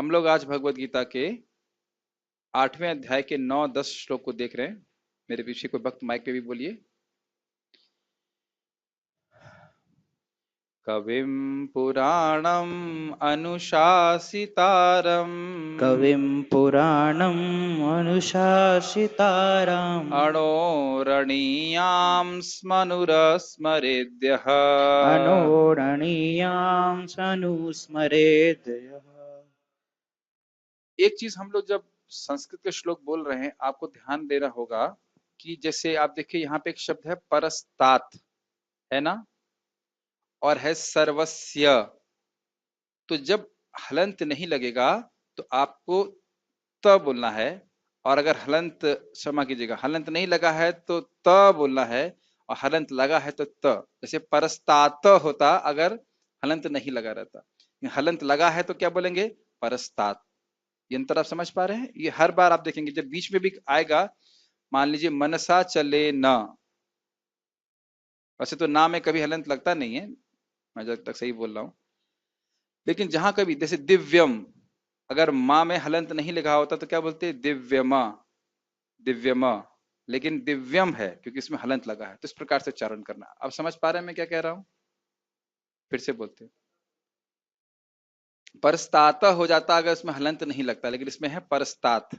हम लोग आज भगवत गीता के 8वें अध्याय के 9-10 श्लोक को देख रहे हैं। मेरे पीछे कोई भक्त माइक पे भी बोलिए। कविम पुराणम अनुशासितारम कविं पुराणम् अनुशासितारम् अणोरणीयां स्मनुरस्मरेद्यः। अनोरणीयां सनुस्मरेत् यः। एक चीज हम लोग जब संस्कृत के श्लोक बोल रहे हैं, आपको ध्यान देना होगा कि जैसे आप देखिए यहाँ पे एक शब्द है परस्तात, है ना, और है सर्वस्य। तो जब हलंत नहीं लगेगा तो आपको त बोलना है, और अगर हलंत, क्षमा कीजिएगा, हलंत नहीं लगा है तो त बोलना है, और हलंत लगा है तो त। जैसे परस्तात होता अगर हलंत नहीं लगा रहता, हलंत लगा है तो क्या बोलेंगे? परस्तात। ये अंतर आप समझ पा रहे हैं? ये हर बार आप देखेंगे जब बीच में भी आएगा, मान लीजिए मनसा चले न, वैसे तो ना में कभी हलंत लगता नहीं है, मैं जब तक सही बोल रहा हूं, लेकिन जहां कभी जैसे दिव्यम, अगर माँ में हलंत नहीं लिखा होता तो क्या बोलते? दिव्यमा, दिव्यमा। लेकिन दिव्यम है क्योंकि इसमें हलंत लगा है, तो इस प्रकार से उच्चारण करना। अब समझ पा रहे हैं मैं क्या कह रहा हूं? फिर से बोलते हैं, परस्तात हो जाता अगर इसमें हलंत नहीं लगता, लेकिन इसमें है परस्तात।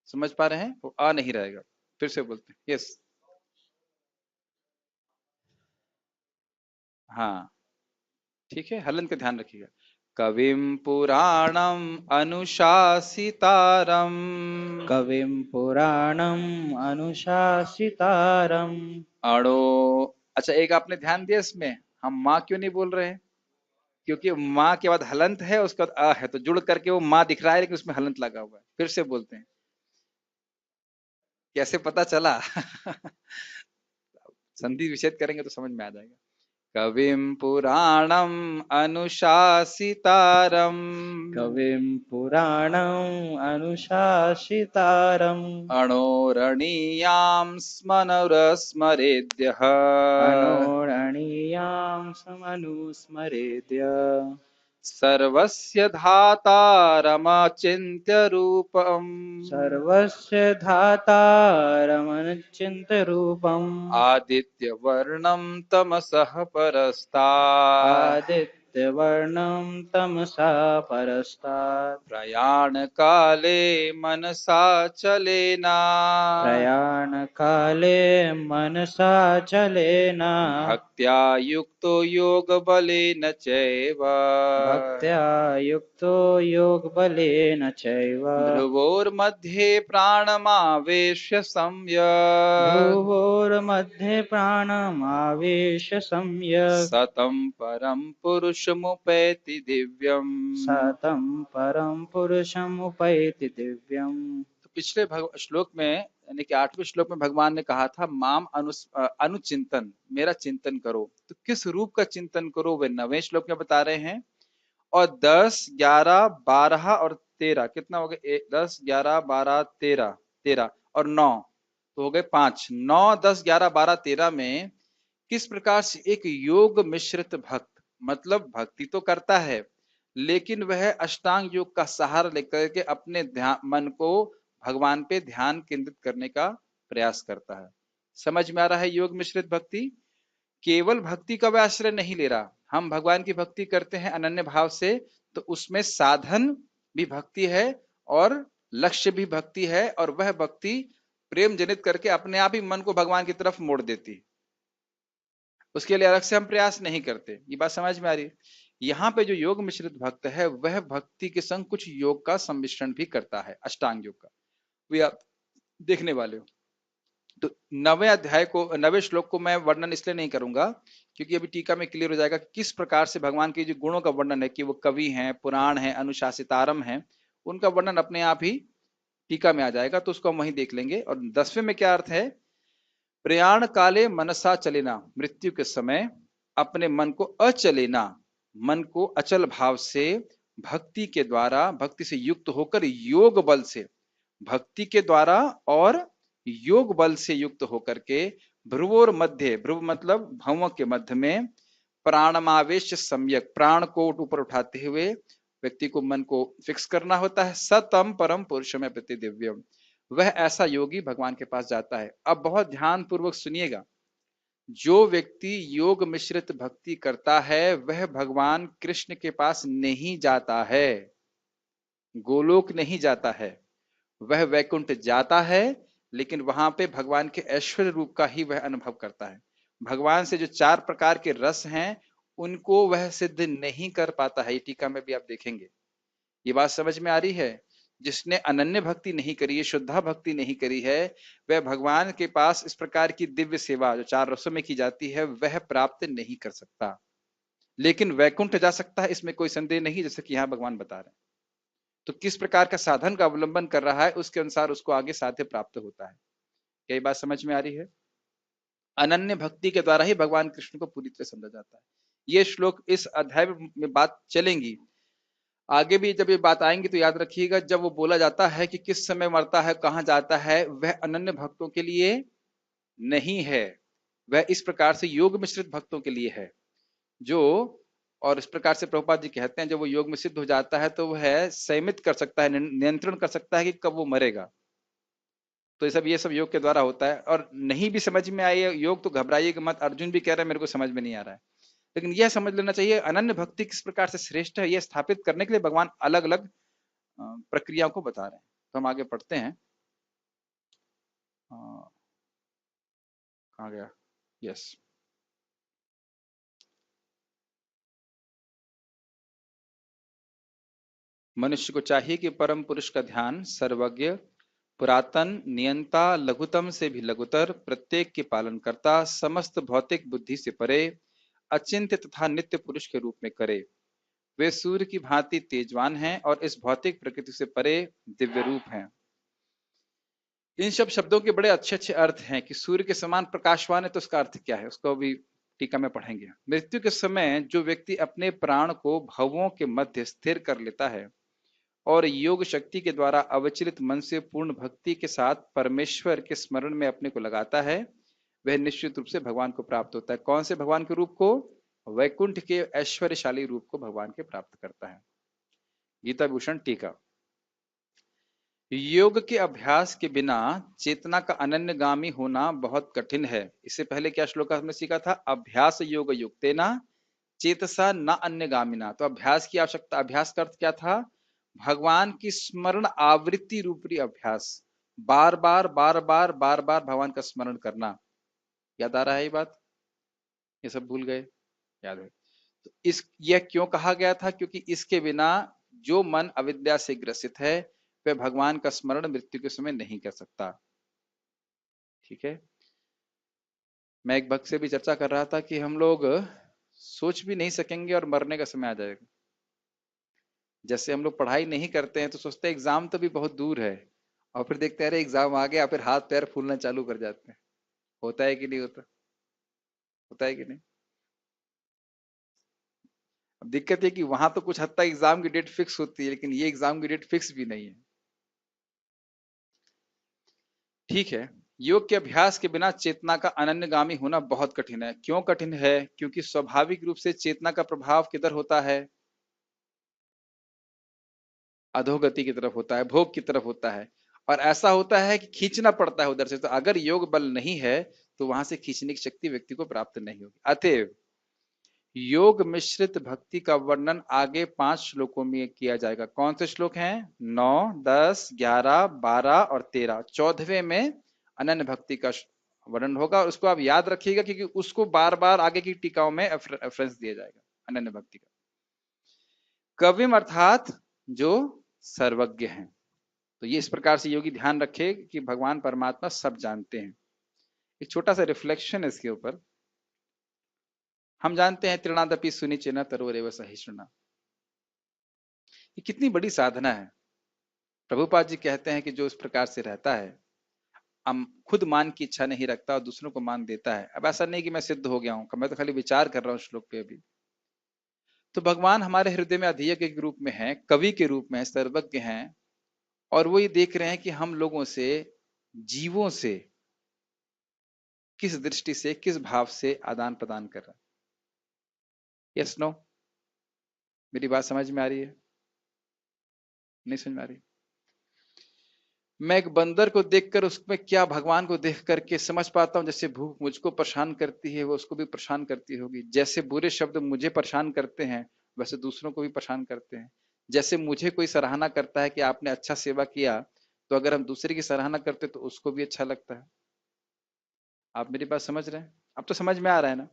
समझ पा रहे हैं? वो आ नहीं रहेगा। फिर से बोलते हैं, यस, हाँ, ठीक है, हलन का ध्यान रखिएगा। कविम पुराणम अनुशासितारम कविं पुराणम् अनुशासितारम् अणो। अच्छा, एक आपने ध्यान दिया इसमें हम माँ क्यों नहीं बोल रहे हैं? क्योंकि माँ के बाद हलंत है, उसके बाद अ है, तो जुड़ करके वो माँ दिख रहा है लेकिन उसमें हलंत लगा हुआ है। फिर से बोलते हैं, कैसे पता चला? संधि विच्छेद करेंगे तो समझ में आ जाएगा। कविम पुराणम अनुशासितारम कविं पुराणम् अनुशासितारम् अणोरणीयां स्मनरस्मरेद्यः। अनोरणीयां समनुस्मरेद्य। सर्वस्य धातारमचिन्त्य रूपम् सर्वस्य धातारमचिन्त्यरूपम् आदित्यवर्णं तमसः परस्तात्। आदित्यवर्णं तमसा परस्तात्। प्रयाणकाले मनसा चलेना प्रयाणकाले मनसा चलेन भक्त्या युक्तो योगबलेन चैव। भक्त्या युक्तो योगबलेन चैव। भ्रुवोर्मध्ये प्राणमावेश्य सम्यक् भ्रुवोर्मध्ये प्राणमावेश्य सम्यक् सतं परं पुरुषमुपैति दिव्यम्। सतं परं पुरुषमुपैति दिव्यम्। तो पिछले श्लोक में, यानी कि 8वें श्लोक में भगवान ने कहा था माम अनुचिंतन, मेरा चिंतन करो। तो किस रूप का चिंतन करो वे 9वें श्लोक में बता रहे हैं। और 10, 11, 12 और 13 कितना हो गया? 10, 11, 12, 13, 13 और 9 तो हो गए 5। 9, 10, 11, 12, 13 में किस प्रकार से एक योग मिश्रित भक्त, मतलब भक्ति तो करता है लेकिन वह अष्टांग योग का सहारा लेकर के अपने ध्यान, मन को भगवान पे ध्यान केंद्रित करने का प्रयास करता है। समझ में आ रहा है? योग मिश्रित भक्ति केवल भक्ति का वह आश्रय नहीं ले रहा। हम भगवान की भक्ति करते हैं अनन्य भाव से, तो उसमें साधन भी भक्ति है और लक्ष्य भी भक्ति है, और वह भक्ति प्रेम जनित करके अपने आप ही मन को भगवान की तरफ मोड़ देती। उसके लिए अलग से हम प्रयास नहीं करते। ये बात समझ में आ रही है? यहाँ पे जो योग मिश्रित भक्त है वह भक्ति के संग कुछ योग का सम्मिश्रण भी करता है, अष्टांग योग का। वे आप देखने वाले हो। तो 9वें अध्याय को, 9वें श्लोक को मैं वर्णन इसलिए नहीं करूंगा क्योंकि अभी टीका में क्लियर हो जाएगा कि किस प्रकार से भगवान के जो गुणों का वर्णन है, कि वो कवि हैं, पुराण है, अनुशासितारम है, उनका वर्णन अपने आप ही टीका में आ जाएगा, तो उसको हम वहीं देख लेंगे। और 10वें में क्या अर्थ है? प्रयाण काले मनसा चलेना, मृत्यु के समय अपने मन को अचलेना, मन को अचल भाव से भक्ति के द्वारा, भक्ति से युक्त होकर योग बल से, भक्ति के द्वारा और योग बल से युक्त होकर के भ्रुवोर मध्य, भ्रुव मतलब भवों के मध्य में, प्राणमावेश सम्यक, प्राण को ऊपर उठाते हुए व्यक्ति को मन को फिक्स करना होता है। सतम परम पुरुषम प्रति दिव्यम, वह ऐसा योगी भगवान के पास जाता है। अब बहुत ध्यान पूर्वक सुनिएगा, जो व्यक्ति योग मिश्रित भक्ति करता है वह भगवान कृष्ण के पास नहीं जाता है, गोलोक नहीं जाता है, वह वैकुंठ जाता है, लेकिन वहां पे भगवान के ऐश्वर्य रूप का ही वह अनुभव करता है। भगवान से जो 4 प्रकार के रस हैं उनको वह सिद्ध नहीं कर पाता है। ये टीका में भी आप देखेंगे। ये बात समझ में आ रही है? जिसने अनन्य भक्ति नहीं करी है, शुद्धा भक्ति नहीं करी है, वह भगवान के पास इस प्रकार की दिव्य सेवा जो 4 रसों में की जाती है वह प्राप्त नहीं कर सकता। लेकिन वैकुंठ जा सकता है, इसमें कोई संदेह नहीं, जैसे कि यहाँ भगवान बता रहे हैं। तो किस प्रकार का साधन का अवलंबन कर रहा है उसके अनुसार उसको आगे साध्य प्राप्त होता है। क्या ये बात समझ में आ रही है? अनन्य भक्ति के द्वारा ही भगवान कृष्ण को पूरी तरह समझा जाता है। ये श्लोक इस अध्याय में बात चलेंगी, आगे भी जब ये बात आएंगी तो याद रखिएगा। जब वो बोला जाता है कि किस समय मरता है, कहां जाता है, वह अनन्य भक्तों के लिए नहीं है, वह इस प्रकार से योग मिश्रित भक्तों के लिए है। जो और इस प्रकार से प्रभुपाद जी कहते हैं, जब वो योग में सिद्ध हो जाता है तो वह संयमित कर सकता है, नियंत्रण कर सकता है कि कब वो मरेगा। तो ये सब योग के द्वारा होता है। और नहीं भी समझ में आए योग तो घबराइएगा मत, अर्जुन भी कह रहे हैं मेरे को समझ में नहीं आ रहा है, लेकिन यह समझ लेना चाहिए अनन्य भक्ति किस प्रकार से श्रेष्ठ है, यह स्थापित करने के लिए भगवान अलग अलग प्रक्रियाओं को बता रहे हैं। तो हम आगे पढ़ते हैं। कहाँ गया? यस, मनुष्य को चाहिए कि परम पुरुष का ध्यान सर्वज्ञ, पुरातन, नियंता, लघुतम से भी लघुतर, प्रत्येक के पालन करता, समस्त भौतिक बुद्धि से परे, अचिंत्य तथा नित्य पुरुष के रूप में करे। वे सूर्य की भांति तेजवान हैं और इस भौतिक प्रकृति से परे दिव्य रूप हैं। इन सब शब्दों के बड़े अच्छे अच्छे अर्थ हैं कि सूर्य के समान प्रकाशवान है, तो उसका अर्थ क्या है उसको भी टीका में पढ़ेंगे। मृत्यु के समय जो व्यक्ति अपने प्राण को भवों के मध्य स्थिर कर लेता है और योग शक्ति के द्वारा अविचलित मन से पूर्ण भक्ति के साथ परमेश्वर के स्मरण में अपने को लगाता है, वह निश्चित रूप से भगवान को प्राप्त होता है। कौन से भगवान के रूप को? वैकुंठ के ऐश्वर्यशाली रूप को भगवान के प्राप्त करता है। गीता भूषण टीका। योग के अभ्यास के बिना चेतना का अनन्यगामी होना बहुत कठिन है। इससे पहले क्या श्लोक हमने सीखा था? अभ्यास योग युक्तेना चेतसा न अन्यगामिना। तो अभ्यास की आवश्यकता, अभ्यास का अर्थ क्या था? भगवान की स्मरण आवृत्ति रूपी अभ्यास, बार बार बार बार बार बार भगवान का स्मरण करना। याद आ रहा है ये बात? ये सब भूल गए? याद है? तो यह क्यों कहा गया था? क्योंकि इसके बिना जो मन अविद्या से ग्रसित है वह भगवान का स्मरण मृत्यु के समय नहीं कर सकता। ठीक है। मैं एक भक्त से भी चर्चा कर रहा था कि हम लोग सोच भी नहीं सकेंगे और मरने का समय आ जाएगा। जैसे हम लोग पढ़ाई नहीं करते हैं तो सोचते हैं एग्जाम तो भी बहुत दूर है, और फिर देखते हैं अरे एग्जाम आ गया, फिर हाथ पैर फूलना चालू कर जाते हैं। होता है कि नहीं होता? होता है कि नहीं? अब दिक्कत है कि वहां तो कुछ हद तक एग्जाम की डेट फिक्स होती है, लेकिन ये एग्जाम की डेट फिक्स भी नहीं है। ठीक है। योग के अभ्यास के बिना चेतना का अनन्यगामी होना बहुत कठिन है। क्यों कठिन है? क्योंकि स्वाभाविक रूप से चेतना का प्रभाव किधर होता है? अधोगति की तरफ होता है, भोग की तरफ होता है। और ऐसा होता है कि खींचना पड़ता है उधर से। तो अगर योग बल नहीं है तो वहां से खींचने की शक्ति व्यक्ति को प्राप्त नहीं होगी। अतएव योग मिश्रित भक्ति का वर्णन आगे 5 श्लोकों में किया जाएगा। कौन से श्लोक हैं? 9, 10, 11, 12 और 13। 14वें में अनन्य भक्ति का वर्णन होगा, और उसको आप याद रखिएगा क्योंकि उसको बार बार आगे की टीकाओं में रेफरेंस दिया जाएगा अनन्य भक्ति का। कविम अर्थात जो सर्वज्ञ हैं। तो ये इस प्रकार से योगी ध्यान रखे कि भगवान परमात्मा सब जानते हैं। एक छोटा सा रिफ्लेक्शन है इसके ऊपर। हम जानते हैं तृणादपि सुनिचेन तरोरेव सहिष्णुना, ये कितनी बड़ी साधना है। प्रभुपाद जी कहते हैं कि जो इस प्रकार से रहता है, हम खुद मान की इच्छा नहीं रखता और दूसरों को मान देता है। अब ऐसा नहीं कि मैं सिद्ध हो गया हूं, मैं तो खाली विचार कर रहा हूं श्लोक पे अभी। तो भगवान हमारे हृदय में अधीय के रूप में है, कवि के रूप में है, सर्वज्ञ हैं, और वो ये देख रहे हैं कि हम लोगों से, जीवों से किस दृष्टि से, किस भाव से आदान प्रदान कर रहा है। Yes no? मेरी बात समझ में आ रही है? नहीं समझ में आ रही? मैं एक बंदर को देखकर उसमें क्या भगवान को देख करके समझ पाता हूँ, जैसे भूख मुझको परेशान करती है वो उसको भी परेशान करती होगी, जैसे बुरे शब्द मुझे परेशान करते हैं वैसे दूसरों को भी परेशान करते हैं, जैसे मुझे कोई सराहना करता है कि आपने अच्छा सेवा किया, तो अगर हम दूसरे की सराहना करते तो उसको भी अच्छा लगता है। आप मेरी बात समझ रहे हैं? अब तो समझ में आ रहा है ना?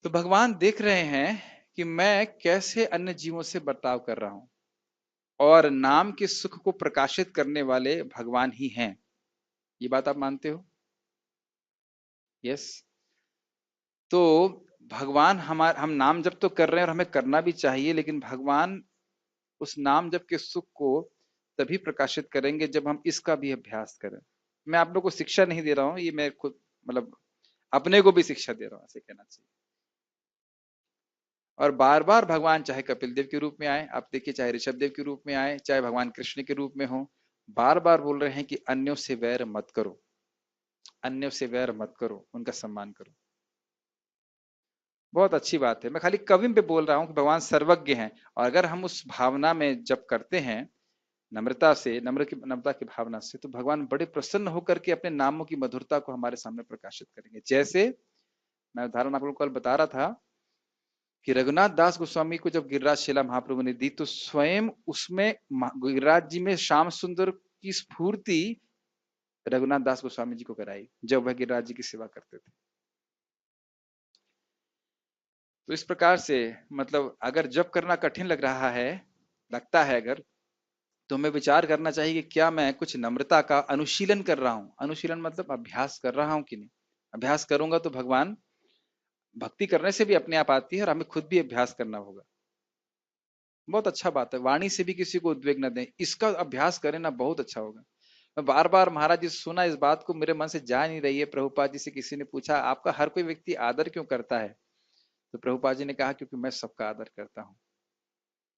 तो भगवान देख रहे हैं कि मैं कैसे अन्य जीवों से बर्ताव कर रहा हूं, और नाम के सुख को प्रकाशित करने वाले भगवान ही हैं। ये बात आप मानते हो? यस। तो भगवान हम नाम जप तो कर रहे हैं और हमें करना भी चाहिए, लेकिन भगवान उस नाम जप के सुख को तभी प्रकाशित करेंगे जब हम इसका भी अभ्यास करें। मैं आप लोग को शिक्षा नहीं दे रहा हूं, ये मैं खुद मतलब अपने को भी शिक्षा दे रहा हूं, ऐसे कहना चाहिए। और बार बार भगवान चाहे कपिल देव के रूप में आए, आप देखिए, चाहे ऋषभ देव के रूप में आए, चाहे भगवान कृष्ण के रूप में हो, बार बार बोल रहे हैं कि अन्यों से वैर मत करो, अन्यों से वैर मत करो, उनका सम्मान करो। बहुत अच्छी बात है। मैं खाली कवि पे बोल रहा हूँ कि भगवान सर्वज्ञ हैं, और अगर हम उस भावना में जब करते हैं, नम्रता से, नम्रता की भावना से, तो भगवान बड़े प्रसन्न होकर के अपने नामों की मधुरता को हमारे सामने प्रकाशित करेंगे। जैसे मैं उदाहरण आप लोग को कल बता रहा था कि रघुनाथ दास गोस्वामी को जब गिरिराज शिला महाप्रभु ने दी, तो स्वयं उसमें गिरिराज जी में श्याम सुंदर की स्फूर्ति रघुनाथ दास गोस्वामी जी को कराई जब वह गिरिराज जी की सेवा करते थे। तो इस प्रकार से मतलब अगर जप करना कठिन लग रहा है, लगता है अगर, तो हमें विचार करना चाहिए कि क्या मैं कुछ नम्रता का अनुशीलन कर रहा हूं। अनुशीलन मतलब अभ्यास कर रहा हूं कि नहीं। अभ्यास करूंगा तो भगवान, भक्ति करने से भी अपने आप आती है और हमें खुद भी अभ्यास करना होगा। बहुत अच्छा बात है, वाणी से भी किसी को उद्वेग न दें, इसका अभ्यास करें ना, बहुत अच्छा होगा। मैं बार बार महाराज जी से सुना, इस बात को मेरे मन से जा नहीं रही है। प्रभुपाद जी से किसी ने पूछा, आपका हर कोई व्यक्ति आदर क्यों करता है? तो प्रभुपाद जी ने कहा, क्योंकि मैं सबका आदर करता हूँ,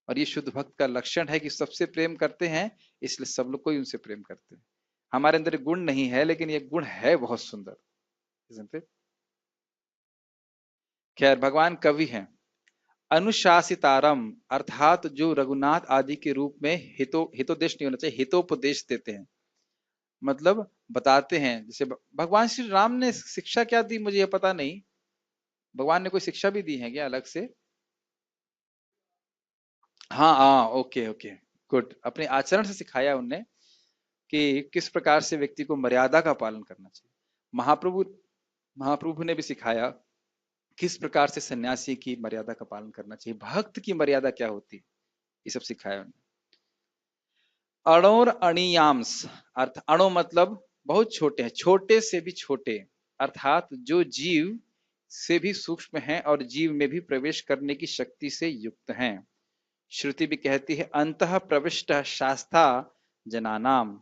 और ये शुद्ध भक्त का लक्षण है कि सबसे प्रेम करते हैं, इसलिए सब लोग कोई उनसे प्रेम करते हैं। हमारे अंदर गुण नहीं है, लेकिन ये गुण है बहुत सुंदर, isn't it? खैर, भगवान कवि हैं। अनुशासितारम अर्थात जो रघुनाथ आदि के रूप में हितोपदेश नहीं होना चाहिए, हितोपदेश देते हैं, मतलब बताते हैं। जैसे भगवान श्री राम ने शिक्षा क्या दी मुझे ये पता नहीं, भगवान ने कोई शिक्षा भी दी है क्या अलग से? हाँ हाँ, ओके ओके, गुड। अपने आचरण से सिखाया उनने कि किस प्रकार से व्यक्ति को मर्यादा का पालन करना चाहिए। महाप्रभु महाप्रभु ने भी सिखाया किस प्रकार से सन्यासी की मर्यादा का पालन करना चाहिए, भक्त की मर्यादा क्या होती है, ये सब सिखाया उन्होंने। अणोर अणियांश, अर्थ अणु मतलब बहुत छोटे हैं, छोटे से भी छोटे, अर्थात जो जीव से भी सूक्ष्म हैं और जीव में भी प्रवेश करने की शक्ति से युक्त हैं। श्रुति भी कहती है, अंतः प्रविष्ट शास्ता जनानाम,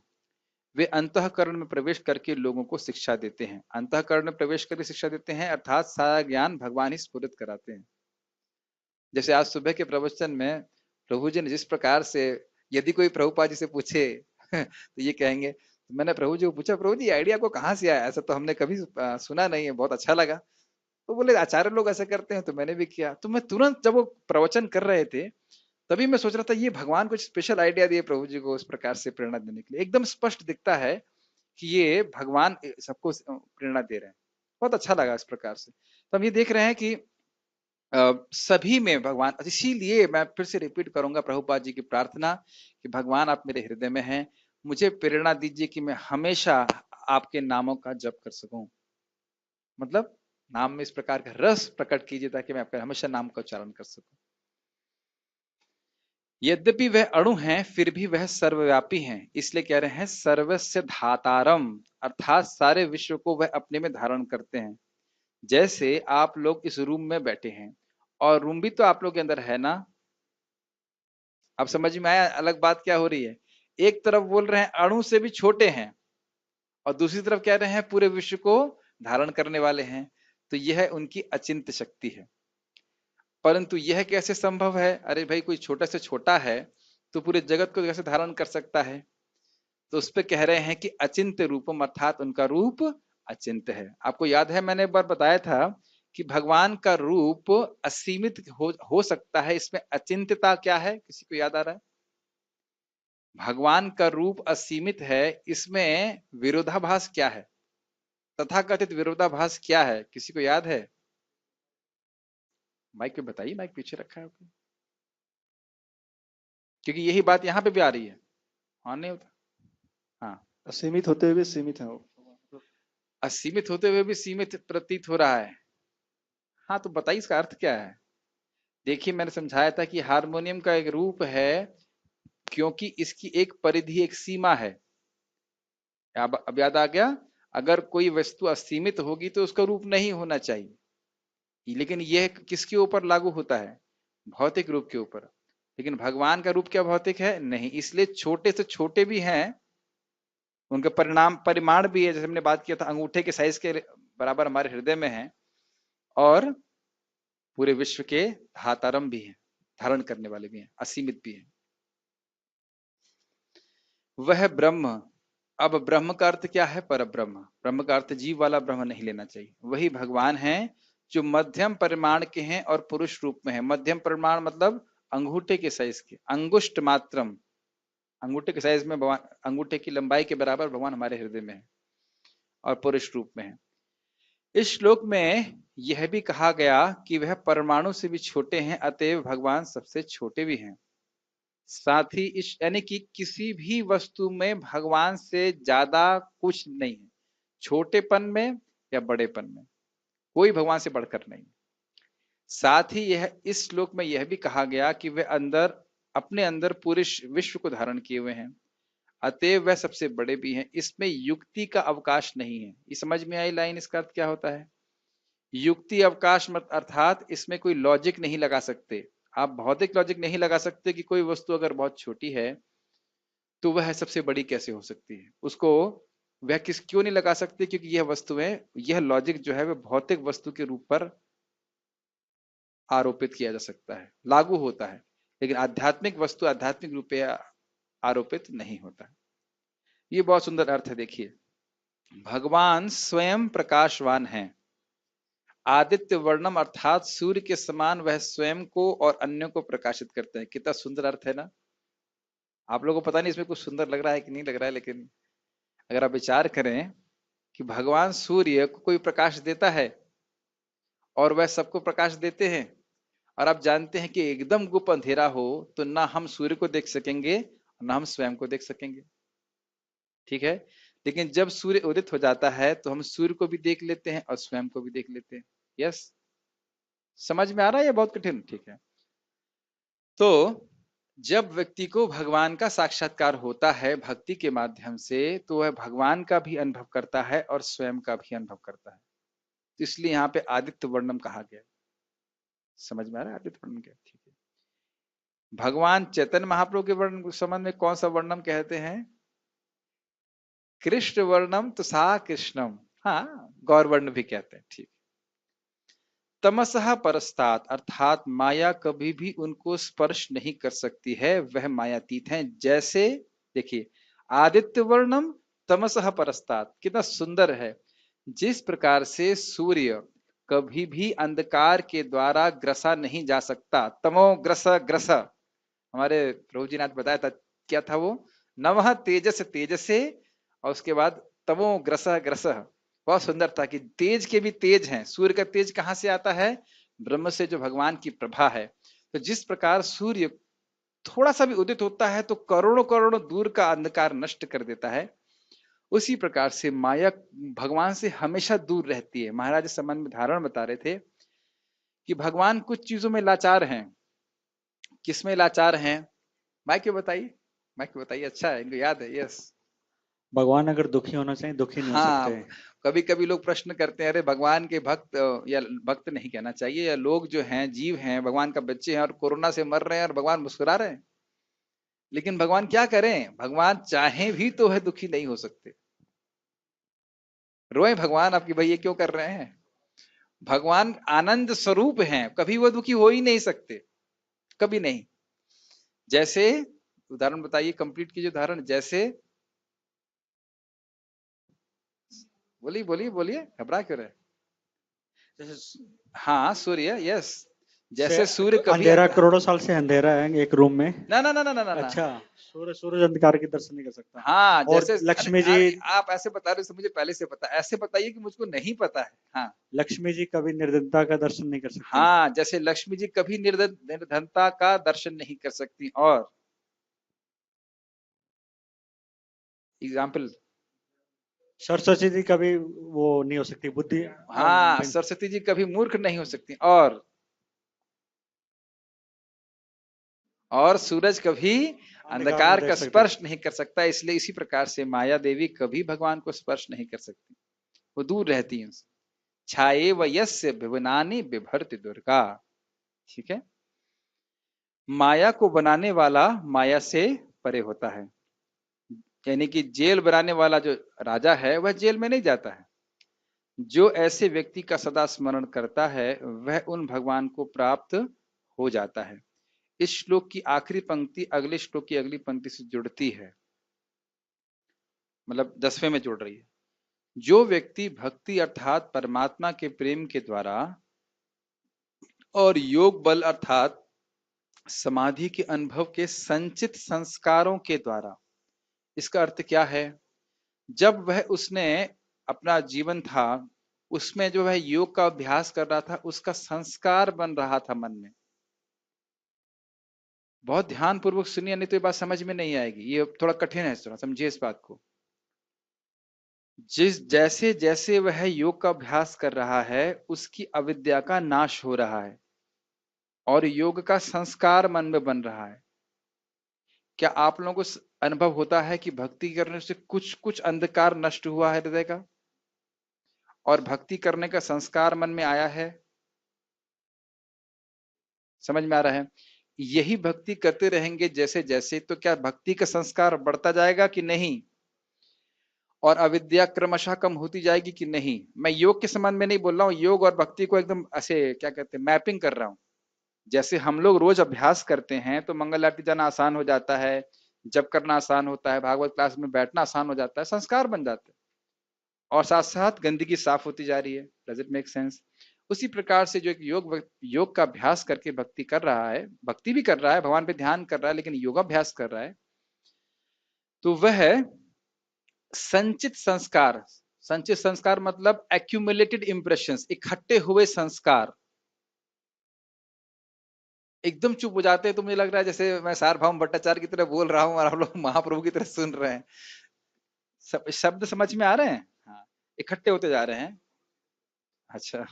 वे अंतःकरण में प्रवेश करके लोगों को शिक्षा देते हैं। अंतःकरण में प्रवेश करके शिक्षा देते हैं अर्थात सारा ज्ञान भगवान ही स्फुरित कराते हैं। जैसे आज सुबह के प्रवचन में प्रभु जी ने जिस प्रकार से, यदि कोई प्रभुपाद जी से पूछे तो ये कहेंगे, तो मैंने प्रभु जी को पूछा, प्रभु जी आइडिया को कहाँ से आया, ऐसा तो हमने कभी सुना नहीं है, बहुत अच्छा लगा। तो बोले आचार्य लोग ऐसा करते हैं, तो मैंने भी किया। तो मैं तुरंत जब वो प्रवचन कर रहे थे, तभी मैं सोच रहा था ये भगवान कुछ स्पेशल आइडिया दिए प्रभु जी को उस प्रकार से प्रेरणा देने के लिए। एकदम स्पष्ट दिखता है कि ये भगवान सबको प्रेरणा दे रहे हैं। बहुत अच्छा लगा इस प्रकार से। तो हम ये देख रहे हैं कि सभी में भगवान, इसीलिए मैं फिर से रिपीट करूंगा प्रभुपाद जी की प्रार्थना कि भगवान आप मेरे हृदय में हैं, मुझे प्रेरणा दीजिए कि मैं हमेशा आपके नामों का जप कर सकूं। मतलब नाम में इस प्रकार का रस प्रकट कीजिए ताकि मैं आपका हमेशा नाम का उच्चारण कर सकूं। यद्यपि वह अणु हैं, फिर भी वह सर्वव्यापी हैं, इसलिए कह रहे हैं सर्वस्य धातारम, अर्थात सारे विश्व को वह अपने में धारण करते हैं। जैसे आप लोग इस रूम में बैठे हैं, और रूम भी तो आप लोग के अंदर है ना। अब समझ में आया अलग बात क्या हो रही है? एक तरफ बोल रहे हैं अणु से भी छोटे हैं, और दूसरी तरफ कह रहे हैं पूरे विश्व को धारण करने वाले हैं। तो यह उनकी अचिंत्य शक्ति है। परंतु यह कैसे संभव है? अरे भाई, कोई छोटा से छोटा है तो पूरे जगत को कैसे धारण कर सकता है? तो उस पे कह रहे हैं कि अचिंत्य रूपम, अर्थात उनका रूप अचिंत्य है। आपको याद है मैंने एक बार बताया था कि भगवान का रूप असीमित हो सकता है, इसमें अचिंत्यता क्या है, किसी को याद आ रहा है? भगवान का रूप असीमित है, इसमें विरोधाभास क्या है? तथाकथित विरोधाभास क्या है, किसी को याद है? माइक पे बताइए, माइक पीछे रखा है आपने। क्योंकि यही बात यहाँ पे भी आ रही है। हाँ नहीं होता। हाँ, असीमित होते हुए सीमित है वो। असीमित होते हुए भी सीमित प्रतीत हो रहा है। हाँ तो बताइए इसका अर्थ क्या है? देखिए मैंने समझाया था कि हारमोनियम का एक रूप है क्योंकि इसकी एक परिधि, एक सीमा है। अब याद आ गया? अगर कोई वस्तु असीमित होगी तो उसका रूप नहीं होना चाहिए, लेकिन यह किसके ऊपर लागू होता है? भौतिक रूप के ऊपर। लेकिन भगवान का रूप क्या भौतिक है? नहीं, इसलिए छोटे से छोटे भी हैं, उनके परिणाम परिमाण भी है, जैसे हमने बात किया था अंगूठे के साइज के बराबर हमारे हृदय में है, और पूरे विश्व के धातारम भी हैं, धारण करने वाले भी हैं, असीमित भी हैं। वह ब्रह्म, अब ब्रह्म का अर्थ क्या है? पर ब्रह्म। ब्रह्म का अर्थ जीव वाला ब्रह्म नहीं लेना चाहिए। वही भगवान है जो मध्यम परिमाण के हैं और पुरुष रूप में है। मध्यम परिमाण मतलब अंगूठे के साइज के, अंगुष्ठ मात्रम, अंगूठे के साइज में भगवान, अंगूठे की लंबाई के बराबर भगवान हमारे हृदय में है और पुरुष रूप में है। इस श्लोक में यह भी कहा गया कि वह परमाणु से भी छोटे हैं, अतएव भगवान सबसे छोटे भी हैं। साथ ही इस यानी कि किसी भी वस्तु में भगवान से ज्यादा कुछ नहीं है, छोटेपन में या बड़ेपन में कोई भगवान से बढ़कर नहीं। साथ ही यह इस श्लोक में यह भी कहा गया कि वे अंदर, अपने अंदर पूरे विश्व को धारण किए हुए हैं, अतएव वह सबसे बड़े भी हैं। इसमें युक्ति का अवकाश नहीं है। ये समझ में आई लाइन? इसका अर्थ क्या होता है? युक्ति अवकाश मत अर्थात इसमें कोई लॉजिक नहीं लगा सकते आप, भौतिक लॉजिक नहीं लगा सकते कि कोई वस्तु अगर बहुत छोटी है तो वह सबसे बड़ी कैसे हो सकती है, उसको वह किस क्यों नहीं लगा सकते? क्योंकि यह वस्तुएं, यह लॉजिक जो है वह भौतिक वस्तु के रूप पर आरोपित किया जा सकता है, लागू होता है, लेकिन आध्यात्मिक वस्तु आध्यात्मिक रूप पे आरोपित नहीं होता है। ये बहुत सुंदर अर्थ है। देखिए, भगवान स्वयं प्रकाशवान है, आदित्य वर्णम अर्थात सूर्य के समान वह स्वयं को और अन्यों को प्रकाशित करते हैं। कितना सुंदर अर्थ है ना? आप लोगों को पता नहीं इसमें कुछ सुंदर लग रहा है कि नहीं लग रहा है, लेकिन अगर आप विचार करें कि भगवान सूर्य को कोई प्रकाश देता है और वह सबको प्रकाश देते हैं, और आप जानते हैं कि एकदम गुप्त अंधेरा हो तो ना हम सूर्य को देख सकेंगे ना हम स्वयं को देख सकेंगे, ठीक है? लेकिन जब सूर्य उदित हो जाता है तो हम सूर्य को भी देख लेते हैं और स्वयं को भी देख लेते हैं। यस, समझ में आ रहा है? ये बहुत कठिन, ठीक है? तो जब व्यक्ति को भगवान का साक्षात्कार होता है भक्ति के माध्यम से, तो वह भगवान का भी अनुभव करता है और स्वयं का भी अनुभव करता है। तो इसलिए यहाँ पे आदित्य वर्णम कहा गया। समझ में आ रहा है आदित्य वर्णम क्या? ठीक है। भगवान चैतन्य महाप्रभु के वर्ण संबंध में कौन सा वर्णम कहते हैं? कृष्ण वर्णम तो सा कृष्णम, हाँ, गौर वर्ण भी कहते हैं, ठीक। तमसः परस्तात अर्थात माया कभी भी उनको स्पर्श नहीं कर सकती है, वह मायातीत हैं। जैसे देखिए, आदित्य वर्णम तमसः परस्तात, कितना सुंदर है। जिस प्रकार से सूर्य कभी भी अंधकार के द्वारा ग्रसा नहीं जा सकता, तमो ग्रस ग्रस, हमारे प्रभु जी ने आज बताया था, क्या था वो? नवः तेजस तेजसे, और उसके बाद तमो ग्रस ग्रस। बहुत सुंदर था कि तेज के भी तेज हैं। सूर्य का तेज कहाँ से आता है? ब्रह्म से, जो भगवान की प्रभा है। तो जिस प्रकार सूर्य थोड़ा सा भी उदित होता है तो करोड़ों करोड़ों दूर का अंधकार नष्ट कर देता है, उसी प्रकार से माया भगवान से हमेशा दूर रहती है। महाराज इस संबंध में धारण बता रहे थे कि भगवान कुछ चीजों में लाचार हैं। किसमें लाचार हैं? माइक पे बताइए, माइक पे बताइए, अच्छा है, इनको याद है। यस, भगवान अगर दुखी होना चाहिए दुखी नहीं हो हाँ, सकते। कभी कभी लोग प्रश्न करते हैं, अरे भगवान के भक्त, या भक्त नहीं कहना चाहिए, या लोग जो हैं, जीव हैं, भगवान का बच्चे हैं और कोरोना से मर रहे हैं और भगवान मुस्कुरा रहे हैं। लेकिन भगवान क्या करें? भगवान चाहे भी तो है दुखी नहीं हो सकते। रोए भगवान आपकी, भाई ये क्यों कर रहे हैं? भगवान आनंद स्वरूप हैं, कभी वो दुखी हो ही नहीं सकते, कभी नहीं। जैसे उदाहरण बताइए, कंप्लीट कीजिए उदाहरण। जैसे बोलिए बोलिए बोलिए, घबरा क्यों रहे? हाँ, सूर्य, यस। जैसे सूर्य कभी अंधेरा, करोड़ों साल से अंधेरा है एक रूम में। ना ना ना ना ना ना ना। अच्छा, सूरज अंधकार के दर्शन नहीं कर सकता। हाँ और जैसे अरे लक्ष्मी जी, आप ऐसे बता रहे हो मुझे पहले से पता, ऐसे बताइए कि मुझको नहीं पता है। हाँ लक्ष्मी जी कभी निर्धनता का दर्शन नहीं कर सकती। हाँ, जैसे लक्ष्मी जी कभी निर्धनता का दर्शन नहीं कर सकती। और एग्जाम्पल, सरस्वती जी कभी वो नहीं हो सकती, बुद्धि हाँ सरस्वती जी कभी मूर्ख नहीं हो सकती। और सूरज कभी अंधकार में अंधकार का देख सकते। स्पर्श नहीं कर सकता, इसलिए इसी प्रकार से माया देवी कभी भगवान को स्पर्श नहीं कर सकती, वो दूर रहती हैं उनसे। छाये वयस्य विवनानि बिभर्ति दुर्गा। ठीक है, माया को बनाने वाला माया से परे होता है, यानी कि जेल बनाने वाला जो राजा है वह जेल में नहीं जाता है। जो ऐसे व्यक्ति का सदा स्मरण करता है वह उन भगवान को प्राप्त हो जाता है। इस श्लोक की आखिरी पंक्ति अगले श्लोक की अगली पंक्ति से जुड़ती है, मतलब 10वें में जुड़ रही है। जो व्यक्ति भक्ति अर्थात परमात्मा के प्रेम के द्वारा और योग बल अर्थात समाधि के अनुभव के संचित संस्कारों के द्वारा, इसका अर्थ क्या है, जब वह उसने अपना जीवन था उसमें जो वह योग का अभ्यास कर रहा था उसका संस्कार बन रहा था मन में। बहुत ध्यान पूर्वक सुनिए, नहीं तो ये बात समझ में नहीं आएगी, ये थोड़ा कठिन है, थोड़ा समझिए इस बात को। जिस जैसे जैसे वह योग का अभ्यास कर रहा है उसकी अविद्या का नाश हो रहा है और योग का संस्कार मन में बन रहा है। क्या आप लोगों को अनुभव होता है कि भक्ति करने से कुछ कुछ अंधकार नष्ट हुआ है हृदय का और भक्ति करने का संस्कार मन में आया है? समझ में आ रहा है? यही भक्ति करते रहेंगे जैसे जैसे, तो क्या भक्ति का संस्कार बढ़ता जाएगा कि नहीं, और अविद्या क्रमशः कम होती जाएगी कि नहीं? मैं योग के संबंध में नहीं बोल रहा हूँ, योग और भक्ति को एकदम ऐसे क्या कहते हैं मैपिंग कर रहा हूँ। जैसे हम लोग रोज अभ्यास करते हैं तो मंगल आरती जाना आसान हो जाता है, जप करना आसान होता है, भागवत क्लास में बैठना आसान हो जाता है, संस्कार बन जाते हैं और साथ साथ गंदगी साफ होती जा रही है। Does it make sense? उसी प्रकार से जो एक योग का अभ्यास करके भक्ति कर रहा है, भक्ति भी कर रहा है, भगवान पे ध्यान कर रहा है, लेकिन योगाभ्यास कर रहा है, तो वह संचित संस्कार, संचित संस्कार मतलब एक्यूमुलेटेड इंप्रेशंस, इकट्ठे हुए संस्कार एकदम चुप हो जाते हैं। तो मुझे लग रहा है जैसे मैं सार्वभौम भट्टाचार्य की तरह बोल रहा हूं और आप लोग महाप्रभु की तरह सुन रहे हैं। शब्द समझ में आ रहे हैं? हाँ, इकट्ठे होते जा रहे हैं। अच्छा,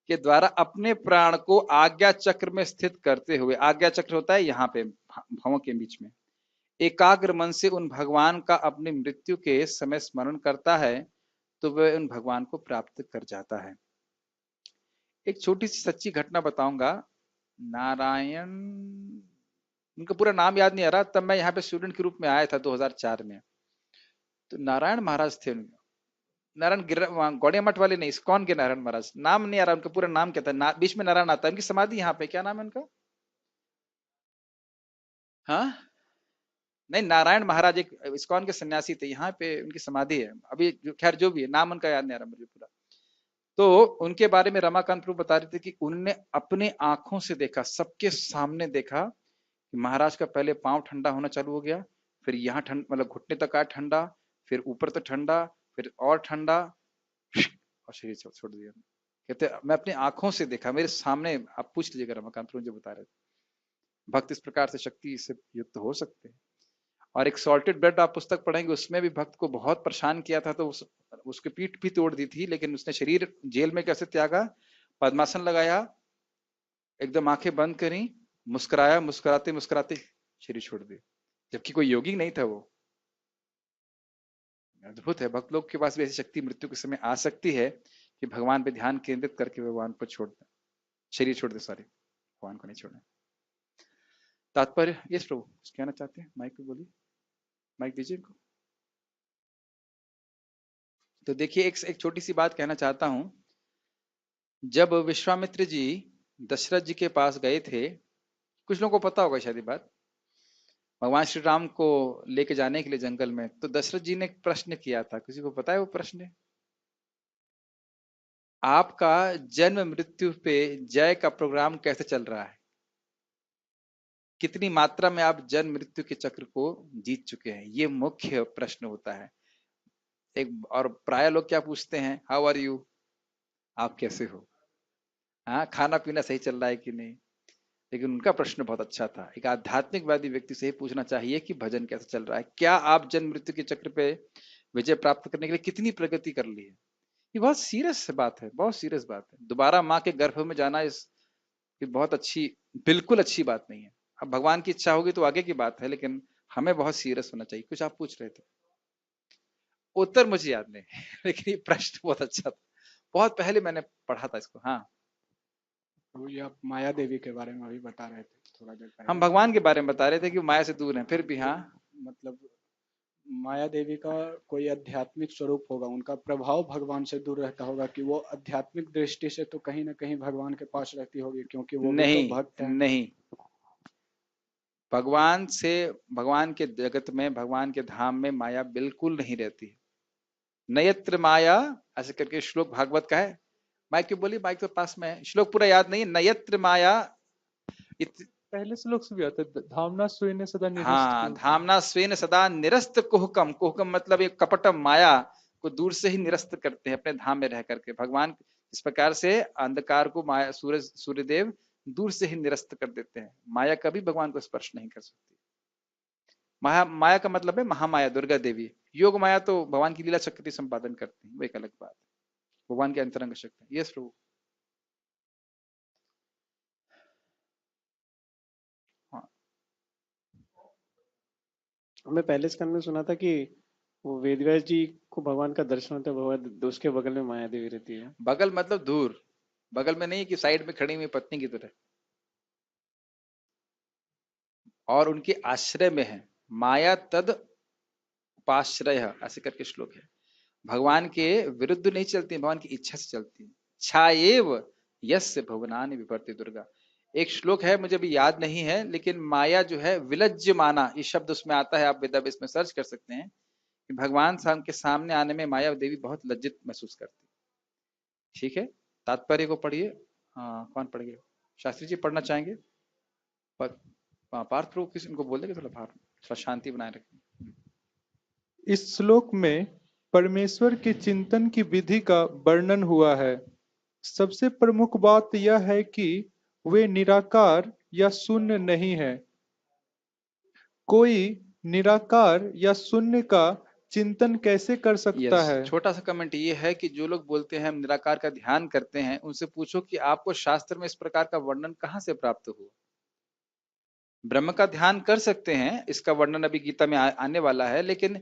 के द्वारा अपने प्राण को आज्ञा चक्र में स्थित करते हुए, आज्ञा चक्र होता है यहाँ पे भवों के बीच में, एकाग्र मन से उन भगवान का अपनी मृत्यु के समय स्मरण करता है तो वह उन भगवान को प्राप्त कर जाता है। एक छोटी सी सच्ची घटना बताऊंगा। नारायण, उनका पूरा नाम याद नहीं आ रहा, तब मैं यहाँ पे स्टूडेंट के रूप में आया था 2004 में। तो नारायण महाराज थे उनके, नारायण गौड़िया मठ वाले नहीं, इस्कॉन के नारायण महाराज, नाम नहीं आ रहा उनका पूरा नाम क्या था, बीच में नारायण आता है, उनकी समाधि यहाँ पे, क्या नाम है उनका? हाँ, नहीं नारायण महाराज एक इस्कॉन के सन्यासी थे, यहाँ पे उनकी समाधि है अभी, खैर जो भी है, नाम उनका याद नहीं आ रहा मुझे पूरा। तो उनके बारे में रमाकांत प्रभु बता रहे थे कि उन्होंने अपने आंखों से देखा, सबके सामने देखा कि महाराज का पहले पांव ठंडा होना चालू हो गया, फिर यहाँ ठंड मतलब घुटने तक आया ठंडा, फिर ऊपर तक ठंडा, फिर और ठंडा, और शरीर छोड़ दिया। कहते मैं अपनी आंखों से देखा, मेरे सामने, आप पूछ लीजिएगा रमाकांत प्रभु जो बता रहे थे। भक्त इस प्रकार से शक्ति से युक्त हो सकते हैं। और एक सॉल्टेड ब्रेड आप पुस्तक पढ़ेंगे, उसमें भी भक्त को बहुत परेशान किया था, तो उसकी पीठ भी तोड़ दी थी, लेकिन उसने शरीर जेल में कैसे त्यागा, पद्मासन लगाया, एकदम आंखें बंद करी, मुस्कुराया, मुस्कुराते मुस्कुराते शरीर छोड़ दिया, जबकि कोई योगी नहीं था वो। अद्भुत है, भक्त लोग के पास भी ऐसी शक्ति मृत्यु के समय आ सकती है कि भगवान पे ध्यान केंद्रित करके भगवान को छोड़ दे, शरीर छोड़ दे, सॉरी, भगवान को नहीं छोड़े। तात्पर्य, यस प्रभु कुछ कहना चाहते हैं? माइक पे बोलिए, माइक दीजिए इनको। तो देखिए एक छोटी सी बात कहना चाहता हूं। जब विश्वामित्र जी दशरथ जी के पास गए थे, कुछ लोगों को पता होगा शायद ये बात, भगवान श्री राम को लेके जाने के लिए जंगल में, तो दशरथ जी ने एक प्रश्न किया था, किसी को पता है वो प्रश्न? आपका जन्म मृत्यु पे जय का प्रोग्राम कैसे चल रहा है? कितनी मात्रा में आप जन्म मृत्यु के चक्र को जीत चुके हैं? ये मुख्य प्रश्न होता है। एक और प्राय लोग क्या पूछते हैं, हाउ आर यू, आप कैसे हो, हाँ खाना पीना सही चल रहा है कि नहीं। लेकिन उनका प्रश्न बहुत अच्छा था। एक आध्यात्मिकवादी व्यक्ति से ही पूछना चाहिए कि भजन कैसे चल रहा है, क्या आप जन्म मृत्यु के चक्र पे विजय प्राप्त करने के लिए कितनी प्रगति कर ली है। ये बहुत सीरियस बात है, बहुत सीरियस बात है। दोबारा माँ के गर्भ में जाना इस ये बहुत अच्छी, बिल्कुल अच्छी बात नहीं है। अब भगवान की इच्छा होगी तो आगे की बात है, लेकिन हमें बहुत सीरियस होना चाहिए। कुछ आप पूछ रहे थे, उत्तर मुझे याद नहीं लेकिन ये प्रश्न बहुत अच्छा था, बहुत पहले मैंने पढ़ा था इसको। हाँ, तो ये आप माया देवी के बारे में अभी बता रहे थे थोड़ा देर हम पहले। भगवान के बारे में बता रहे थे कि माया से दूर हैं, फिर भी हाँ। मतलब माया देवी का कोई आध्यात्मिक स्वरूप होगा, उनका प्रभाव भगवान से दूर रहता होगा कि वो आध्यात्मिक दृष्टि से तो कहीं ना कहीं भगवान के पास रहती होगी, क्योंकि वो भी तो नहीं भक्त है। नहीं, भगवान से, भगवान के जगत में, भगवान के धाम में माया बिल्कुल नहीं रहती। नयत्र माया ऐसे करके श्लोक भागवत का है। माइक क्यों बोली, माइक तो पास में है। श्लोक पूरा याद नहीं है। नयत्र माया पहले श्लोक से भी आता है, धामना स्वेन सदा निरस्त हाँ, कुहकम। धामना स्वेन सदा निरस्त कुहकम। कुहकम मतलब एक कपटम माया को दूर से ही निरस्त करते हैं अपने धाम में रह करके। भगवान इस प्रकार से अंधकार को माया, सूरज सूर्यदेव दूर से ही निरस्त कर देते हैं। माया कभी भगवान को स्पर्श नहीं कर सकती। माया का मतलब है महामाया, दुर्गा देवी। योग माया तो भगवान की लीला शक्ति संपादन करती है, वो एक अलग बात है। भगवान की अंतरंग शक्ति। यस प्रभु। हाँ, हमने पहले स्कंद में सुना था कि वो वेदव्यास जी को भगवान का दर्शन होता है, भगवान उसके बगल में माया देवी रहती है। बगल मतलब दूर, बगल में नहीं कि साइड में खड़ी हुई पत्नी की तरह, और उनके आश्रय में है। माया तद उपाश्रय ऐसे करके श्लोक है। भगवान के विरुद्ध नहीं चलती, भगवान की इच्छा से चलती है। छाएव यस्य भुवनानि विभर्ति दुर्गा, एक श्लोक है, मुझे भी याद नहीं है, लेकिन माया जो है विलज्ज माना, ये शब्द उसमें आता है। आप वेदावेस में सर्च कर सकते हैं कि भगवान के सामने आने में माया देवी बहुत लज्जित महसूस करती है। ठीक है, तात्पर्य को पढ़िए। कौन पढ़िए, शास्त्री जी पढ़ना चाहेंगे? पार्थ प्रभु किसी इनको बोल देंगे, थोड़ा शांति बनाए रखें। इस श्लोक में परमेश्वर के चिंतन की विधि का वर्णन हुआ है। सबसे प्रमुख बात यह है कि वे निराकार या शून्य नहीं है। कोई निराकार या शून्य का चिंतन कैसे कर सकता है? छोटा सा कमेंट ये है कि जो लोग बोलते हैं हम निराकार का ध्यान करते हैं, उनसे पूछो कि आपको शास्त्र में इस प्रकार का वर्णन कहाँ से प्राप्त हुआ। ब्रह्म का ध्यान कर सकते हैं, इसका वर्णन अभी गीता में आने वाला है, लेकिन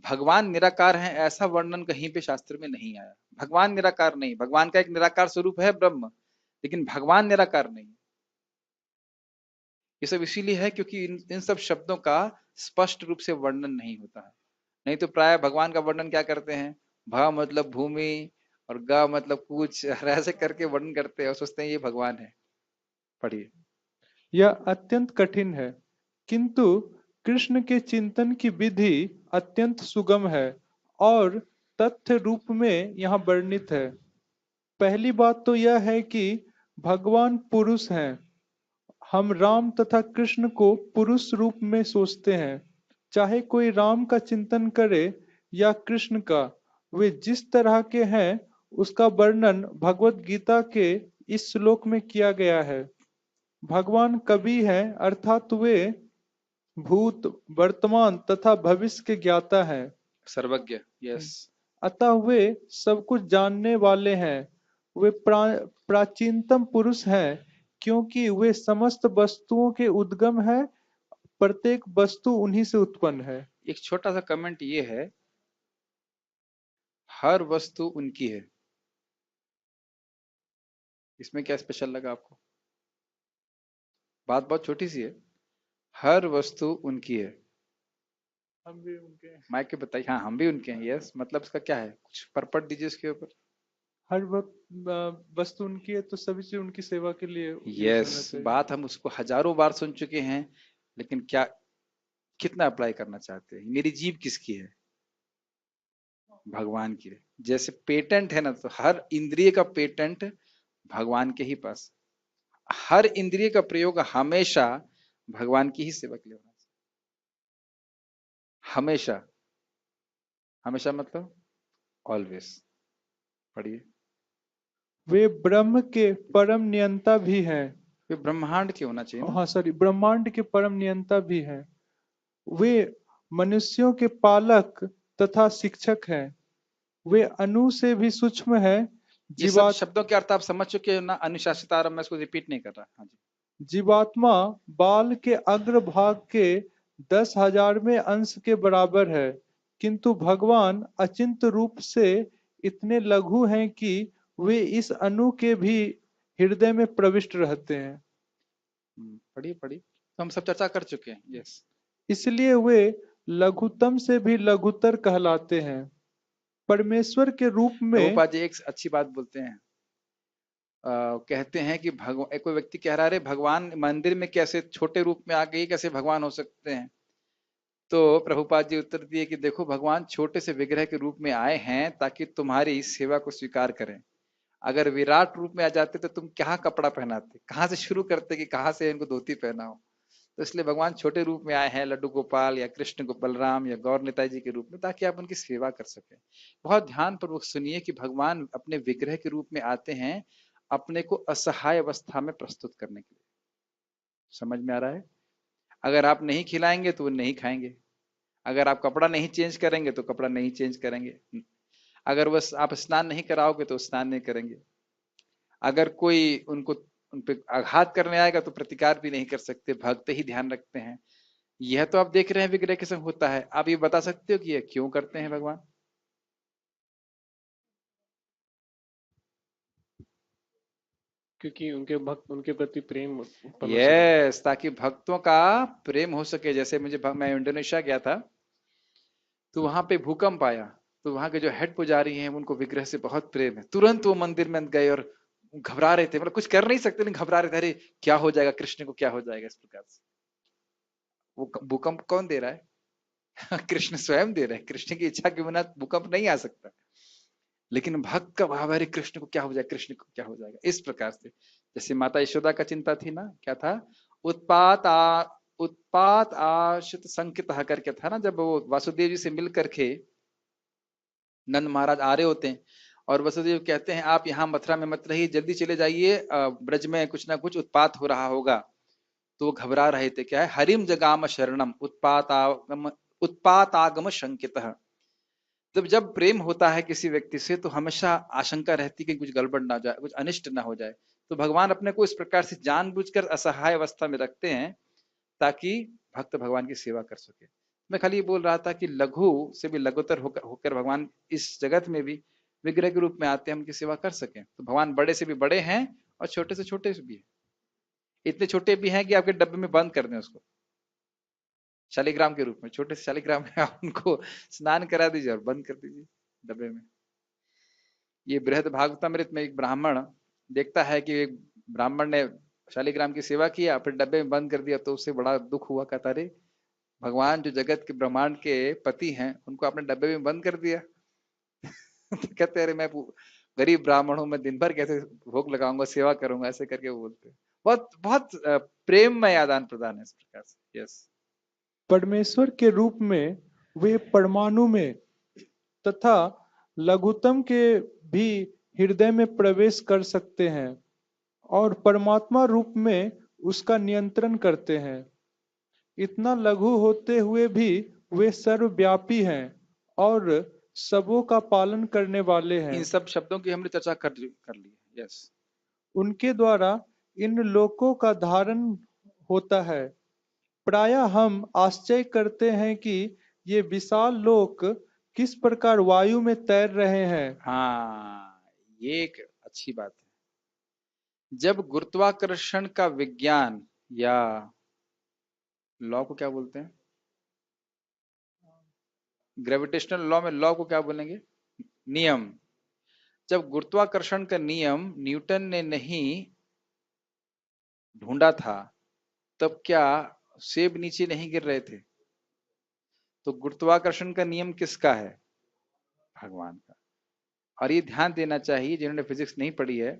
भगवान निराकार हैं ऐसा वर्णन कहीं पे शास्त्र में नहीं आया। भगवान निराकार नहीं, भगवान का एक निराकार स्वरूप है ब्रह्म, लेकिन भगवान निराकार नहीं। ये सब इसीलिए है क्योंकि इन सब शब्दों का स्पष्ट रूप से वर्णन नहीं होता है। नहीं तो प्राय भगवान का वर्णन क्या करते हैं, भ मतलब भूमि और ग मतलब कुछ ऐसे करके वर्णन करते हैं और सोचते हैं ये भगवान है। पढ़िए। यह अत्यंत कठिन है, किंतु कृष्ण के चिंतन की विधि अत्यंत सुगम है और तथ्य रूप में यहाँ वर्णित है। पहली बात तो यह है कि भगवान पुरुष हैं। हम राम तथा कृष्ण को पुरुष रूप में सोचते हैं। चाहे कोई राम का चिंतन करे या कृष्ण का, वे जिस तरह के हैं उसका वर्णन भगवत गीता के इस श्लोक में किया गया है। भगवान कवि हैं, अर्थात वे भूत, वर्तमान तथा भविष्य के ज्ञाता हैं। सर्वज्ञ। यस। अतः वे सब कुछ जानने वाले हैं। वे प्राचीनतम पुरुष हैं, क्योंकि वे समस्त वस्तुओं के उद्गम है। प्रत्येक वस्तु उन्हीं से उत्पन्न है। एक छोटा सा कमेंट ये है, हर वस्तु उनकी है। इसमें क्या स्पेशल लगा आपको? बात बहुत छोटी सी है, हर वस्तु उनकी है। हम भी उनके। माइक के बताइए। हाँ, हम भी उनके हैं। यस, मतलब इसका क्या है, कुछ परपट दीजिए इसके ऊपर। हर वस्तु उनकी है तो सभी चीज उनकी सेवा के लिए use होना यस, चाहिए। बात हम उसको हजारों बार सुन चुके हैं, लेकिन क्या, कितना अप्लाई करना चाहते हैं। मेरी जीभ किसकी है? भगवान की है। जैसे पेटेंट है ना, तो हर इंद्रिय का पेटेंट भगवान के ही पास। हर इंद्रिय का प्रयोग हमेशा भगवान की ही सेवा के लिए होना चाहिए। हमेशा, हमेशा मतलब ऑलवेज। पढ़िए। वे ब्रह्म के परम नियंता भी हैं। वे ब्रह्मांड के होना चाहिए ना। हाँ सॉरी, ब्रह्मांड के परम नियंता भी हैं। वे मनुष्यों के पालक तथा शिक्षक हैं। वे अणु से भी सूक्ष्म है। ये सब जीवात शब्दों के अर्थ आप समझ चुके हो ना, अनुशासित आरंभ, मैं इसको रिपीट नहीं कर रहा। हाँ जी। जीवात्मा बाल के अग्रभाग के 10,000वें अंश के बराबर है, किंतु भगवान अचिंत रूप से इतने लघु हैं कि वे इस अणु के भी हृदय में प्रविष्ट रहते हैं। पढ़िए पढ़िए, तो हम सब चर्चा कर चुके हैं। यस। इसलिए वे लघुतम से भी लघुतर कहलाते हैं। परमेश्वर के रूप में प्रभुपाद जी एक अच्छी बात बोलते हैं। कहते हैं कि भगवान, कोई व्यक्ति कह रहा है भगवान मंदिर में कैसे छोटे रूप में आ गए, कैसे भगवान हो सकते हैं? तो प्रभुपाद जी उत्तर दिए कि देखो, भगवान छोटे से विग्रह के रूप में आए हैं ताकि तुम्हारी सेवा को स्वीकार करें। अगर विराट रूप में आ जाते तो तुम क्या कपड़ा पहनाते, कहाँ से शुरू करते कि कहाँ से इनको धोती पहनाओ? तो इसलिए भगवान छोटे रूप में आए हैं, लड्डू गोपाल या कृष्ण बलराम या गौर निताई जी के रूप में, ताकि आप उनकी सेवा कर सके। बहुत ध्यान पूर्वक सुनिए कि भगवान अपने विग्रह के रूप में आते हैं अपने को असहाय अवस्था में प्रस्तुत करने के लिए। समझ में आ रहा है? अगर आप नहीं खिलाएंगे तो वो नहीं खाएंगे, अगर आप कपड़ा नहीं चेंज करेंगे तो कपड़ा नहीं चेंज करेंगे, अगर बस आप स्नान नहीं कराओगे तो स्नान नहीं करेंगे, अगर कोई उनको उन पे आघात करने आएगा तो प्रतिकार भी नहीं कर सकते। भक्त ही ध्यान रखते हैं। यह तो आप देख रहे हैं विग्रह के संग होता है। आप ये बता सकते हो कि यह क्यों करते हैं भगवान? क्योंकि उनके भक्त उनके प्रति प्रेम उत्पन्न हो सके। यस, ताकि भक्तों का प्रेम हो सके। जैसे मैं इंडोनेशिया गया था, तो वहां पे भूकंप आया, तो वहां के जो हेड पुजारी हैं उनको विग्रह से बहुत प्रेम है। तुरंत वो मंदिर में गए और घबरा रहे थे, मतलब कुछ कर नहीं सकते लेकिन घबरा रहे थे, अरे क्या हो जाएगा, कृष्ण को क्या हो जाएगा, इस प्रकार से। वो भूकंप कौन दे रहा है? कृष्ण स्वयं दे रहे हैं। कृष्ण की इच्छा के बिना भूकंप नहीं आ सकता। लेकिन भक्त का भाव है कृष्ण को क्या हो जाएगा, कृष्ण को क्या हो जाएगा, इस प्रकार से। जैसे माता यशोदा का चिंता थी ना, क्या था? उत्पात आश्रित संकित करके था ना, जब वो वासुदेव जी से मिल करके नंद महाराज आ रहे होते हैं और वसुदेव कहते हैं आप यहाँ मथुरा में मत रहिए, जल्दी चले जाइए, ब्रज में कुछ ना कुछ उत्पात हो रहा होगा। तो वो घबरा रहे थे। क्या है? हरिम जगाम शरणम उत्पातागम शंकित। जब प्रेम होता है किसी व्यक्ति से तो हमेशा आशंका रहती कि कुछ गड़बड़ ना हो जाए, कुछ अनिष्ट ना हो जाए। तो भगवान अपने को इस प्रकार से जानबूझकर असहाय अवस्था में रखते हैं ताकि भक्त भगवान की सेवा कर सके। मैं खाली ये बोल रहा था कि लघु से भी लघुतर होकर भगवान इस जगत में भी विग्रह के रूप में आते हैं, उनकी सेवा कर सके। तो भगवान बड़े से भी बड़े हैं और छोटे से छोटे से भी हैं। इतने छोटे भी हैं कि आपके डब्बे में बंद कर दें उसको, शालिग्राम के रूप में। छोटे से शालिग्राम में आप उनको स्नान करा दीजिए और बंद कर दीजिए डब्बे में। ये बृहद भागवतामृत में एक ब्राह्मण देखता है कि एक ब्राह्मण ने शालिग्राम की सेवा किया फिर डब्बे में बंद कर दिया, तो उससे बड़ा दुख हुआ। कहता अरे भगवान जो जगत के ब्रह्मांड के पति हैं उनको आपने डब्बे में बंद कर दिया। तो कहते अरे मैं गरीब ब्राह्मण हूं, मैं दिन भर कैसे भोग लगाऊंगा, सेवा करूंगा, ऐसे करके वो बोलते हैं। बहुत बहुत प्रेम में आदान प्रदान है इस प्रकार से। यस। परमेश्वर के रूप में वे परमाणु में तथा लघुतम के भी हृदय में प्रवेश कर सकते हैं और परमात्मा रूप में उसका नियंत्रण करते हैं। इतना लघु होते हुए भी वे सर्वव्यापी हैं और सबों का पालन करने वाले हैं। इन सब शब्दों की हमने चर्चा कर ली। यस। उनके द्वारा इन लोकों का धारण होता है। प्रायः हम आश्चर्य करते हैं कि ये विशाल लोक किस प्रकार वायु में तैर रहे हैं। हाँ, ये एक अच्छी बात है। जब गुरुत्वाकर्षण का विज्ञान या लॉ को क्या बोलते हैं, ग्रेविटेशनल लॉ में लॉ को क्या बोलेंगे, नियम। जब गुरुत्वाकर्षण का नियम न्यूटन ने नहीं ढूंढा था तब क्या सेब नीचे नहीं गिर रहे थे? तो गुरुत्वाकर्षण का नियम किसका है? भगवान का। और ये ध्यान देना चाहिए जिन्होंने फिजिक्स नहीं पढ़ी है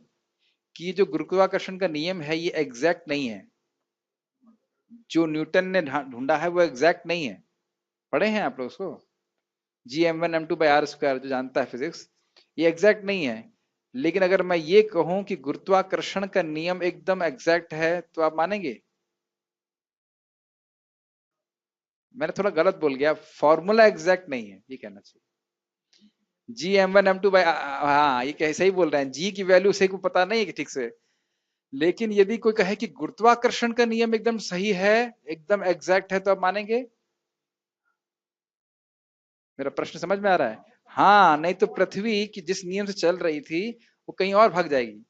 कि ये जो गुरुत्वाकर्षण का नियम है ये एग्जैक्ट नहीं है। जो न्यूटन ने ढूंढा है वो एग्जैक्ट नहीं है। पढ़े हैं आप लोग उसको, G m1m2/r², जो जानता है फिजिक्स, ये एग्जैक्ट नहीं है। लेकिन अगर मैं ये कहूं कि गुरुत्वाकर्षण का नियम एकदम एग्जैक्ट है तो आप मानेंगे? मैंने थोड़ा गलत बोल गया, फॉर्मूला एग्जैक्ट नहीं है ये कहना चाहिए। G m1m2 हाँ ये सही बोल रहे हैं, जी की वैल्यू सही को पता नहीं है कि ठीक से। लेकिन यदि कोई कहे कि गुरुत्वाकर्षण का नियम एकदम सही है, एकदम एग्जैक्ट है, तो आप मानेंगे? मेरा प्रश्न समझ में आ रहा है? हाँ, नहीं तो पृथ्वी की जिस नियम से चल रही थी वो कहीं और भाग जाएगी।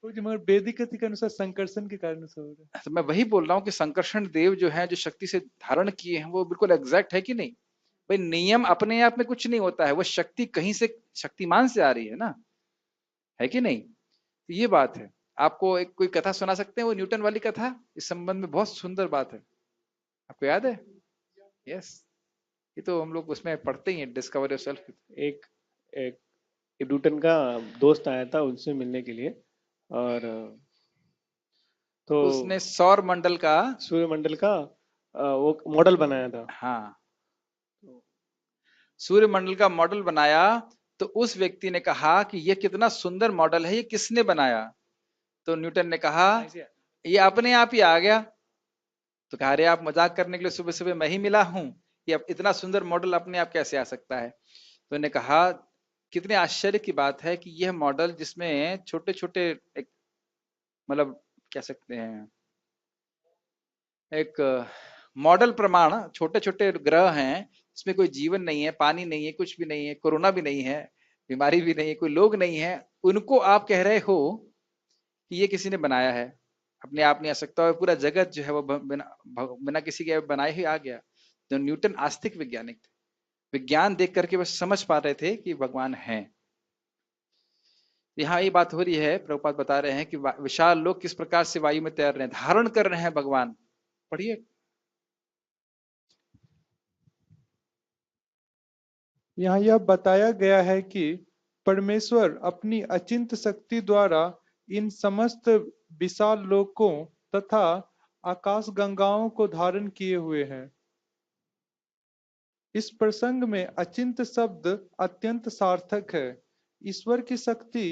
मगर वैदिक गति के अनुसार संकर्षण के कारण से हो रहा है। तो मैं वही बोल रहा हूँ कि संकर्षण देव जो है, जो शक्ति से धारण किए हैं, वो बिल्कुल एग्जैक्ट है कि नहीं? भाई नियम अपने आप में कुछ नहीं होता है, वो शक्ति कहीं से, शक्तिमान से आ रही है ना, है कि नहीं? तो ये बात है। आपको एक कोई कथा सुना सकते हैं, वो न्यूटन वाली कथा, इस संबंध में बहुत सुंदर बात है, आपको याद है? यस, ये तो हम लोग उसमें पढ़ते ही हैं, डिस्कवर योरसेल्फ। एक एक न्यूटन का दोस्त आया था उनसे मिलने के लिए, और तो उसने सौर मंडल का, सूर्यमंडल का वो मॉडल बनाया था। हाँ, सूर्य मंडल का मॉडल बनाया। तो उस व्यक्ति ने कहा कि ये कितना सुंदर मॉडल है, ये किसने बनाया? तो न्यूटन ने कहा ये अपने आप ही आ गया। तो कहा अरे आप मजाक करने के लिए सुबह सुबह मैं ही मिला हूं, ये इतना सुंदर मॉडल अपने आप कैसे आ सकता है? तो उन्होंने कहा कितने आश्चर्य की बात है कि यह मॉडल जिसमें छोटे छोटे, एक मतलब कह सकते हैं एक मॉडल प्रमाण छोटे छोटे ग्रह हैं, इसमें कोई जीवन नहीं है, पानी नहीं है, कुछ भी नहीं है, कोरोना भी नहीं है, बीमारी भी नहीं है, कोई लोग नहीं है, उनको आप कह रहे हो कि ये किसी ने बनाया है? अपने आप नहीं आ सकता, और पूरा जगत जो है वो बिना किसी के बनाए ही आ गया। तो न्यूटन आस्तिक वैज्ञानिक थे, विज्ञान देख करके बस समझ पा रहे थे कि भगवान है। यहाँ ये बात हो रही है, प्रभुपाद बता रहे हैं कि विशाल लोग किस प्रकार से वायु में तैर रहे हैं, धारण कर रहे हैं भगवान। पढ़िए। यहाँ यह बताया गया है कि परमेश्वर अपनी अचिंत शक्ति द्वारा इन समस्त विशाल लोकों तथा आकाश गंगाओं को धारण किए हुए हैं। इस प्रसंग में अचिंत शब्द अत्यंत सार्थक है। ईश्वर की शक्ति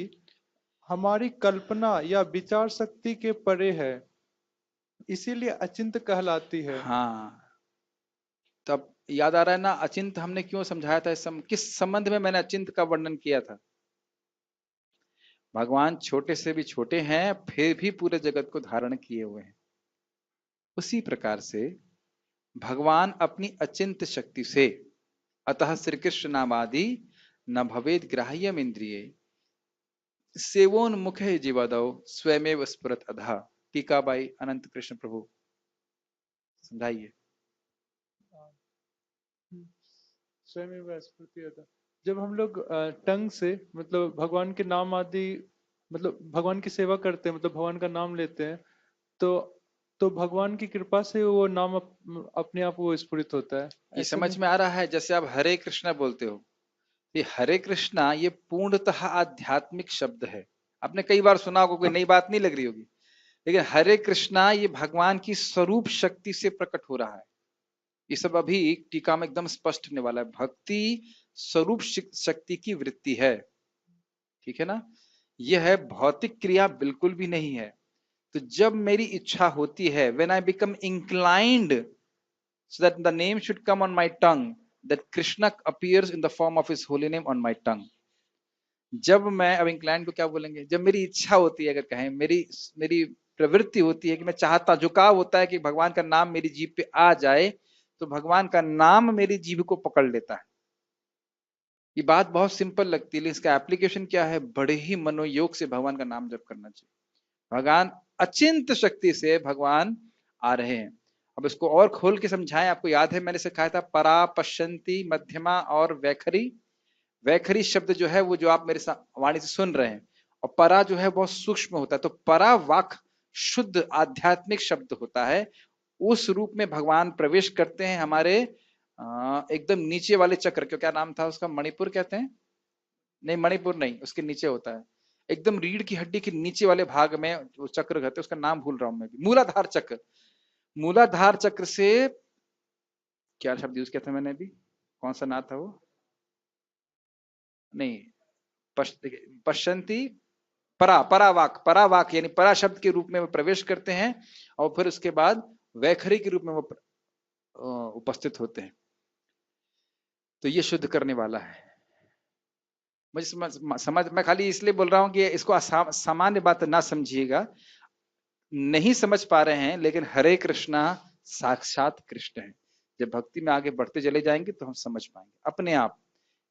हमारी कल्पना या विचार शक्ति के परे है, इसीलिए अचिंत कहलाती है। हाँ, तब याद आ रहा है ना अचिंत हमने क्यों समझाया था? किस संबंध में मैंने अचिंत का वर्णन किया था? भगवान छोटे से भी छोटे हैं, फिर भी पूरे जगत को धारण किए हुए हैं। उसी प्रकार से भगवान अपनी अचिंत शक्ति से, अतः श्री कृष्ण नामादि न भवेद ग्राह्यम इंद्रिये सेवोन्मुखे जीवदौ स्वयमेव स्फुरत अधा। टीका बाई अनंत कृष्ण प्रभु, समझाइए। स्वयं स्फूर्ति होता। जब हम लोग टंग से मतलब भगवान के नाम आदि, मतलब भगवान की सेवा करते हैं, मतलब भगवान का नाम लेते हैं, तो भगवान की कृपा से वो नाम अपने आप वो स्फुरित होता है। ये समझ में आ रहा है? जैसे आप हरे कृष्णा बोलते हो, ये हरे कृष्णा ये पूर्णतः आध्यात्मिक शब्द है। आपने कई बार सुना होगा, कोई नई बात नहीं लग रही होगी, लेकिन हरे कृष्णा ये भगवान की स्वरूप शक्ति से प्रकट हो रहा है। ये सब अभी टीका में एकदम स्पष्ट होने वाला है। भक्ति स्वरूप शक्ति की वृत्ति है, ठीक है ना? यह है भौतिक क्रिया बिल्कुल भी नहीं है। तो जब मेरी इच्छा होती है, when I become inclined so that the name should come on my tongue, that Krishna appears in the form of his holy name on my tongue. जब मैं, अब inclined को क्या बोलेंगे? जब मेरी इच्छा होती है, अगर कहें मेरी प्रवृत्ति होती है कि मैं चाहता, झुकाव होता है कि भगवान का नाम मेरी जीभ पे आ जाए, तो भगवान का नाम मेरी जीभ को पकड़ लेता है। ये बात बहुत सिंपल लगती है, लेकिन इसका एप्लीकेशन क्या है? बड़े ही मनोयोग से भगवान का नाम जप करना चाहिए। भगवान अचिंत शक्ति से भगवान आ रहे हैं। अब इसको और खोल के समझाएं। आपको याद है मैंने सिखाया था परा, पश्यंती, मध्यमा और वैखरी। वैखरी शब्द जो है वो जो आप मेरे वाणी से सुन रहे हैं, और परा जो है बहुत सूक्ष्म होता है। तो परा वाक शुद्ध आध्यात्मिक शब्द होता है। उस रूप में भगवान प्रवेश करते हैं हमारे एकदम नीचे वाले चक्र, क्यों क्या नाम था उसका, मणिपुर कहते हैं? नहीं, मणिपुर नहीं, उसके नीचे होता है, एकदम रीढ़ की हड्डी के नीचे वाले भाग में वो चक्र कहते हैं, उसका नाम भूल रहा हूं मैं भी, मूलाधार चक्र। मूलाधार चक्र से क्या शब्द यूज किया था मैंने अभी, कौन सा नाम था वो, नहीं, पश्यंती, परावाक यानी परा शब्द के रूप में वो प्रवेश करते हैं और फिर उसके बाद वैखरी के रूप में वो उपस्थित होते हैं। तो ये शुद्ध करने वाला है। मुझे समझ मैं खाली इसलिए बोल रहा हूं कि इसको सामान्य बात ना समझिएगा, नहीं समझ पा रहे हैं, लेकिन हरे कृष्णा साक्षात कृष्ण है। जब भक्ति में आगे बढ़ते चले जाएंगे तो हम समझ पाएंगे अपने आप।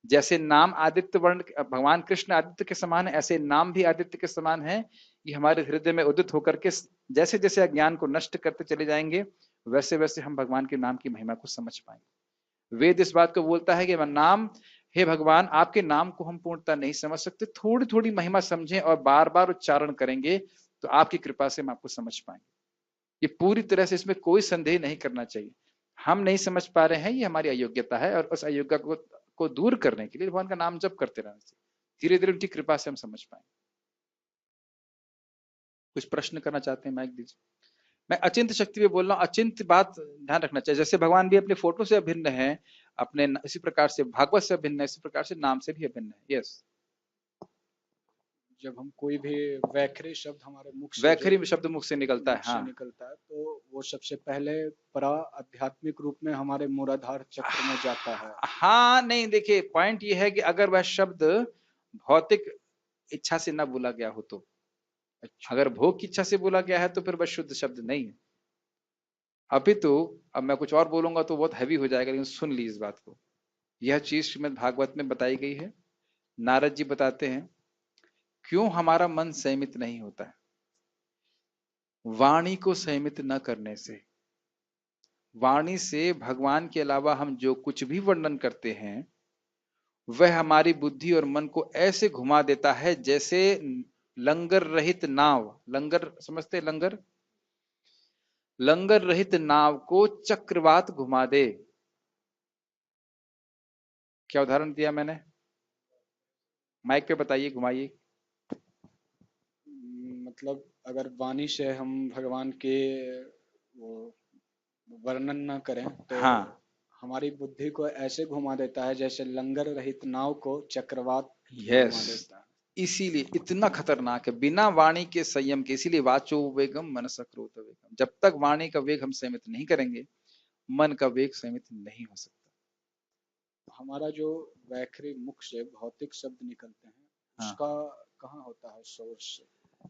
जैसे नाम आदित्य वर्ण, भगवान कृष्ण आदित्य के समान है, ऐसे नाम भी आदित्य के समान है। ये हमारे हृदय में उदित होकर के जैसे जैसे अज्ञान को नष्ट करते चले जाएंगे, वैसे वैसे हम भगवान के नाम की महिमा को समझ पाएंगे। वेद इस बात को बोलता है कि नाम, हे भगवान, आपके नाम को हम पूर्णतः नहीं समझ सकते, थोड़ी थोड़ी महिमा समझें और बार बार उच्चारण करेंगे तो आपकी कृपा से हम आपको समझ पाएंगे। ये पूरी तरह से, इसमें कोई संदेह नहीं करना चाहिए। हम नहीं समझ पा रहे हैं, ये हमारी अयोग्यता है, और उस अयोग्यता को दूर करने के लिए भगवान का नाम जप करते रहना चाहिए। धीरे धीरे उनकी कृपा से हम समझ पाएंगे। कुछ प्रश्न करना चाहते हैं, माइक दीजिए। मैं अचिंत शक्ति पे बोल रहा हूँ, अचिंत बात ध्यान रखना चाहिए। जैसे भगवान भी अपने फोटो से अभिन्न है, अपने इसी प्रकार से भागवत से अभिन्न है, इसी प्रकार से नाम से भी अभिन्न है। यस, जब हम कोई भी वैखरी शब्द हमारे मुख से, वैखरी शब्द मुख से निकलता है, हाँ, निकलता है, तो वो सबसे पहले परा आध्यात्मिक रूप में हमारे मूलाधार चक्र में जाता है। हाँ, नहीं, देखिए पॉइंट ये है कि अगर वह शब्द भौतिक इच्छा से ना बोला गया हो तो, अच्छा। अगर भोग की इच्छा से बोला गया है तो फिर वह शुद्ध शब्द नहीं है। अभी तो, अब मैं कुछ और बोलूंगा तो बहुत हैवी हो जाएगा, लेकिन सुन ली इस बात को। यह चीज श्रीमद् भागवत में बताई गई है। नारद जी बताते हैं क्यों हमारा मन संयमित नहीं होता है। वाणी को संयमित न करने से, वाणी से भगवान के अलावा हम जो कुछ भी वर्णन करते हैं वह हमारी बुद्धि और मन को ऐसे घुमा देता है जैसे लंगर रहित नाव, लंगर समझते, लंगर, लंगर रहित नाव को चक्रवात घुमा दे। क्या उदाहरण दिया मैंने, माइक पे बताइए, घुमाइए। मतलब अगर वाणी से हम भगवान के वो वर्णन न करें तो हाँ, हमारी बुद्धि को ऐसे घुमा देता है जैसे लंगर रहित नाव को चक्रवात घुमा यस, देता है। इसीलिए इतना खतरनाक है बिना वाणी के संयम के। इसीलिए वाचो वेगम मनस क्रोध वेगम, जब तक वाणी का वेग हम संयमित नहीं करेंगे, मन का वेग संयमित नहीं हो सकता। हमारा जो वैखरी मुख से भौतिक शब्द निकलते हैं, हाँ, उसका कहाँ होता है सोर्स?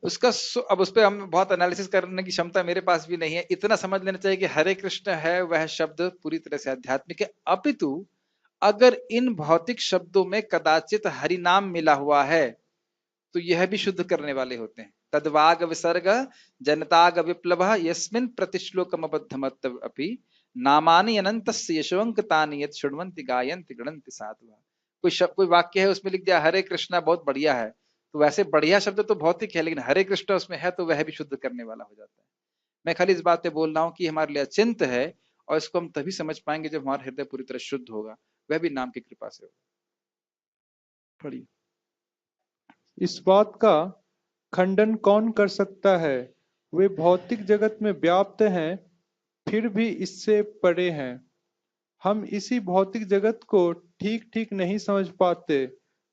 उसका अब उस पर हम बहुत एनालिसिस करने की क्षमता मेरे पास भी नहीं है। इतना समझ लेना चाहिए कि हरे कृष्ण है वह शब्द पूरी तरह से आध्यात्मिक है। अपितु अगर इन भौतिक शब्दों में कदाचित हरि नाम मिला हुआ है तो यह भी शुद्ध करने वाले होते हैं। तद्वाग विसर्ग जनताग विप्लव यस्मिन् प्रतिश्लोकम अबद्धमत अपि नामानि अनंतस्य यशोंकतानि यत् शृण्वन्ति गायन्ति गणन्ति साधुः। कोई वाक्य है उसमें लिख दिया हरे कृष्णा, बहुत बढ़िया है, तो वैसे बढ़िया शब्द तो भौतिक है, लेकिन हरे कृष्ण उसमें है तो वह भी शुद्ध करने वाला हो जाता है। मैं खाली इस बात पे बोल रहा हूँ कि हमारे लिए अचिंत है, और इसको हम तभी समझ पाएंगे जब हमारा हृदय पूरी तरह शुद्ध होगा, वह भी नाम की कृपा से होगा। पढ़िए। इस बात का खंडन कौन कर सकता है? वे भौतिक जगत में व्याप्त हैं, फिर भी इससे परे हैं। हम इसी भौतिक जगत को ठीक ठीक नहीं समझ पाते,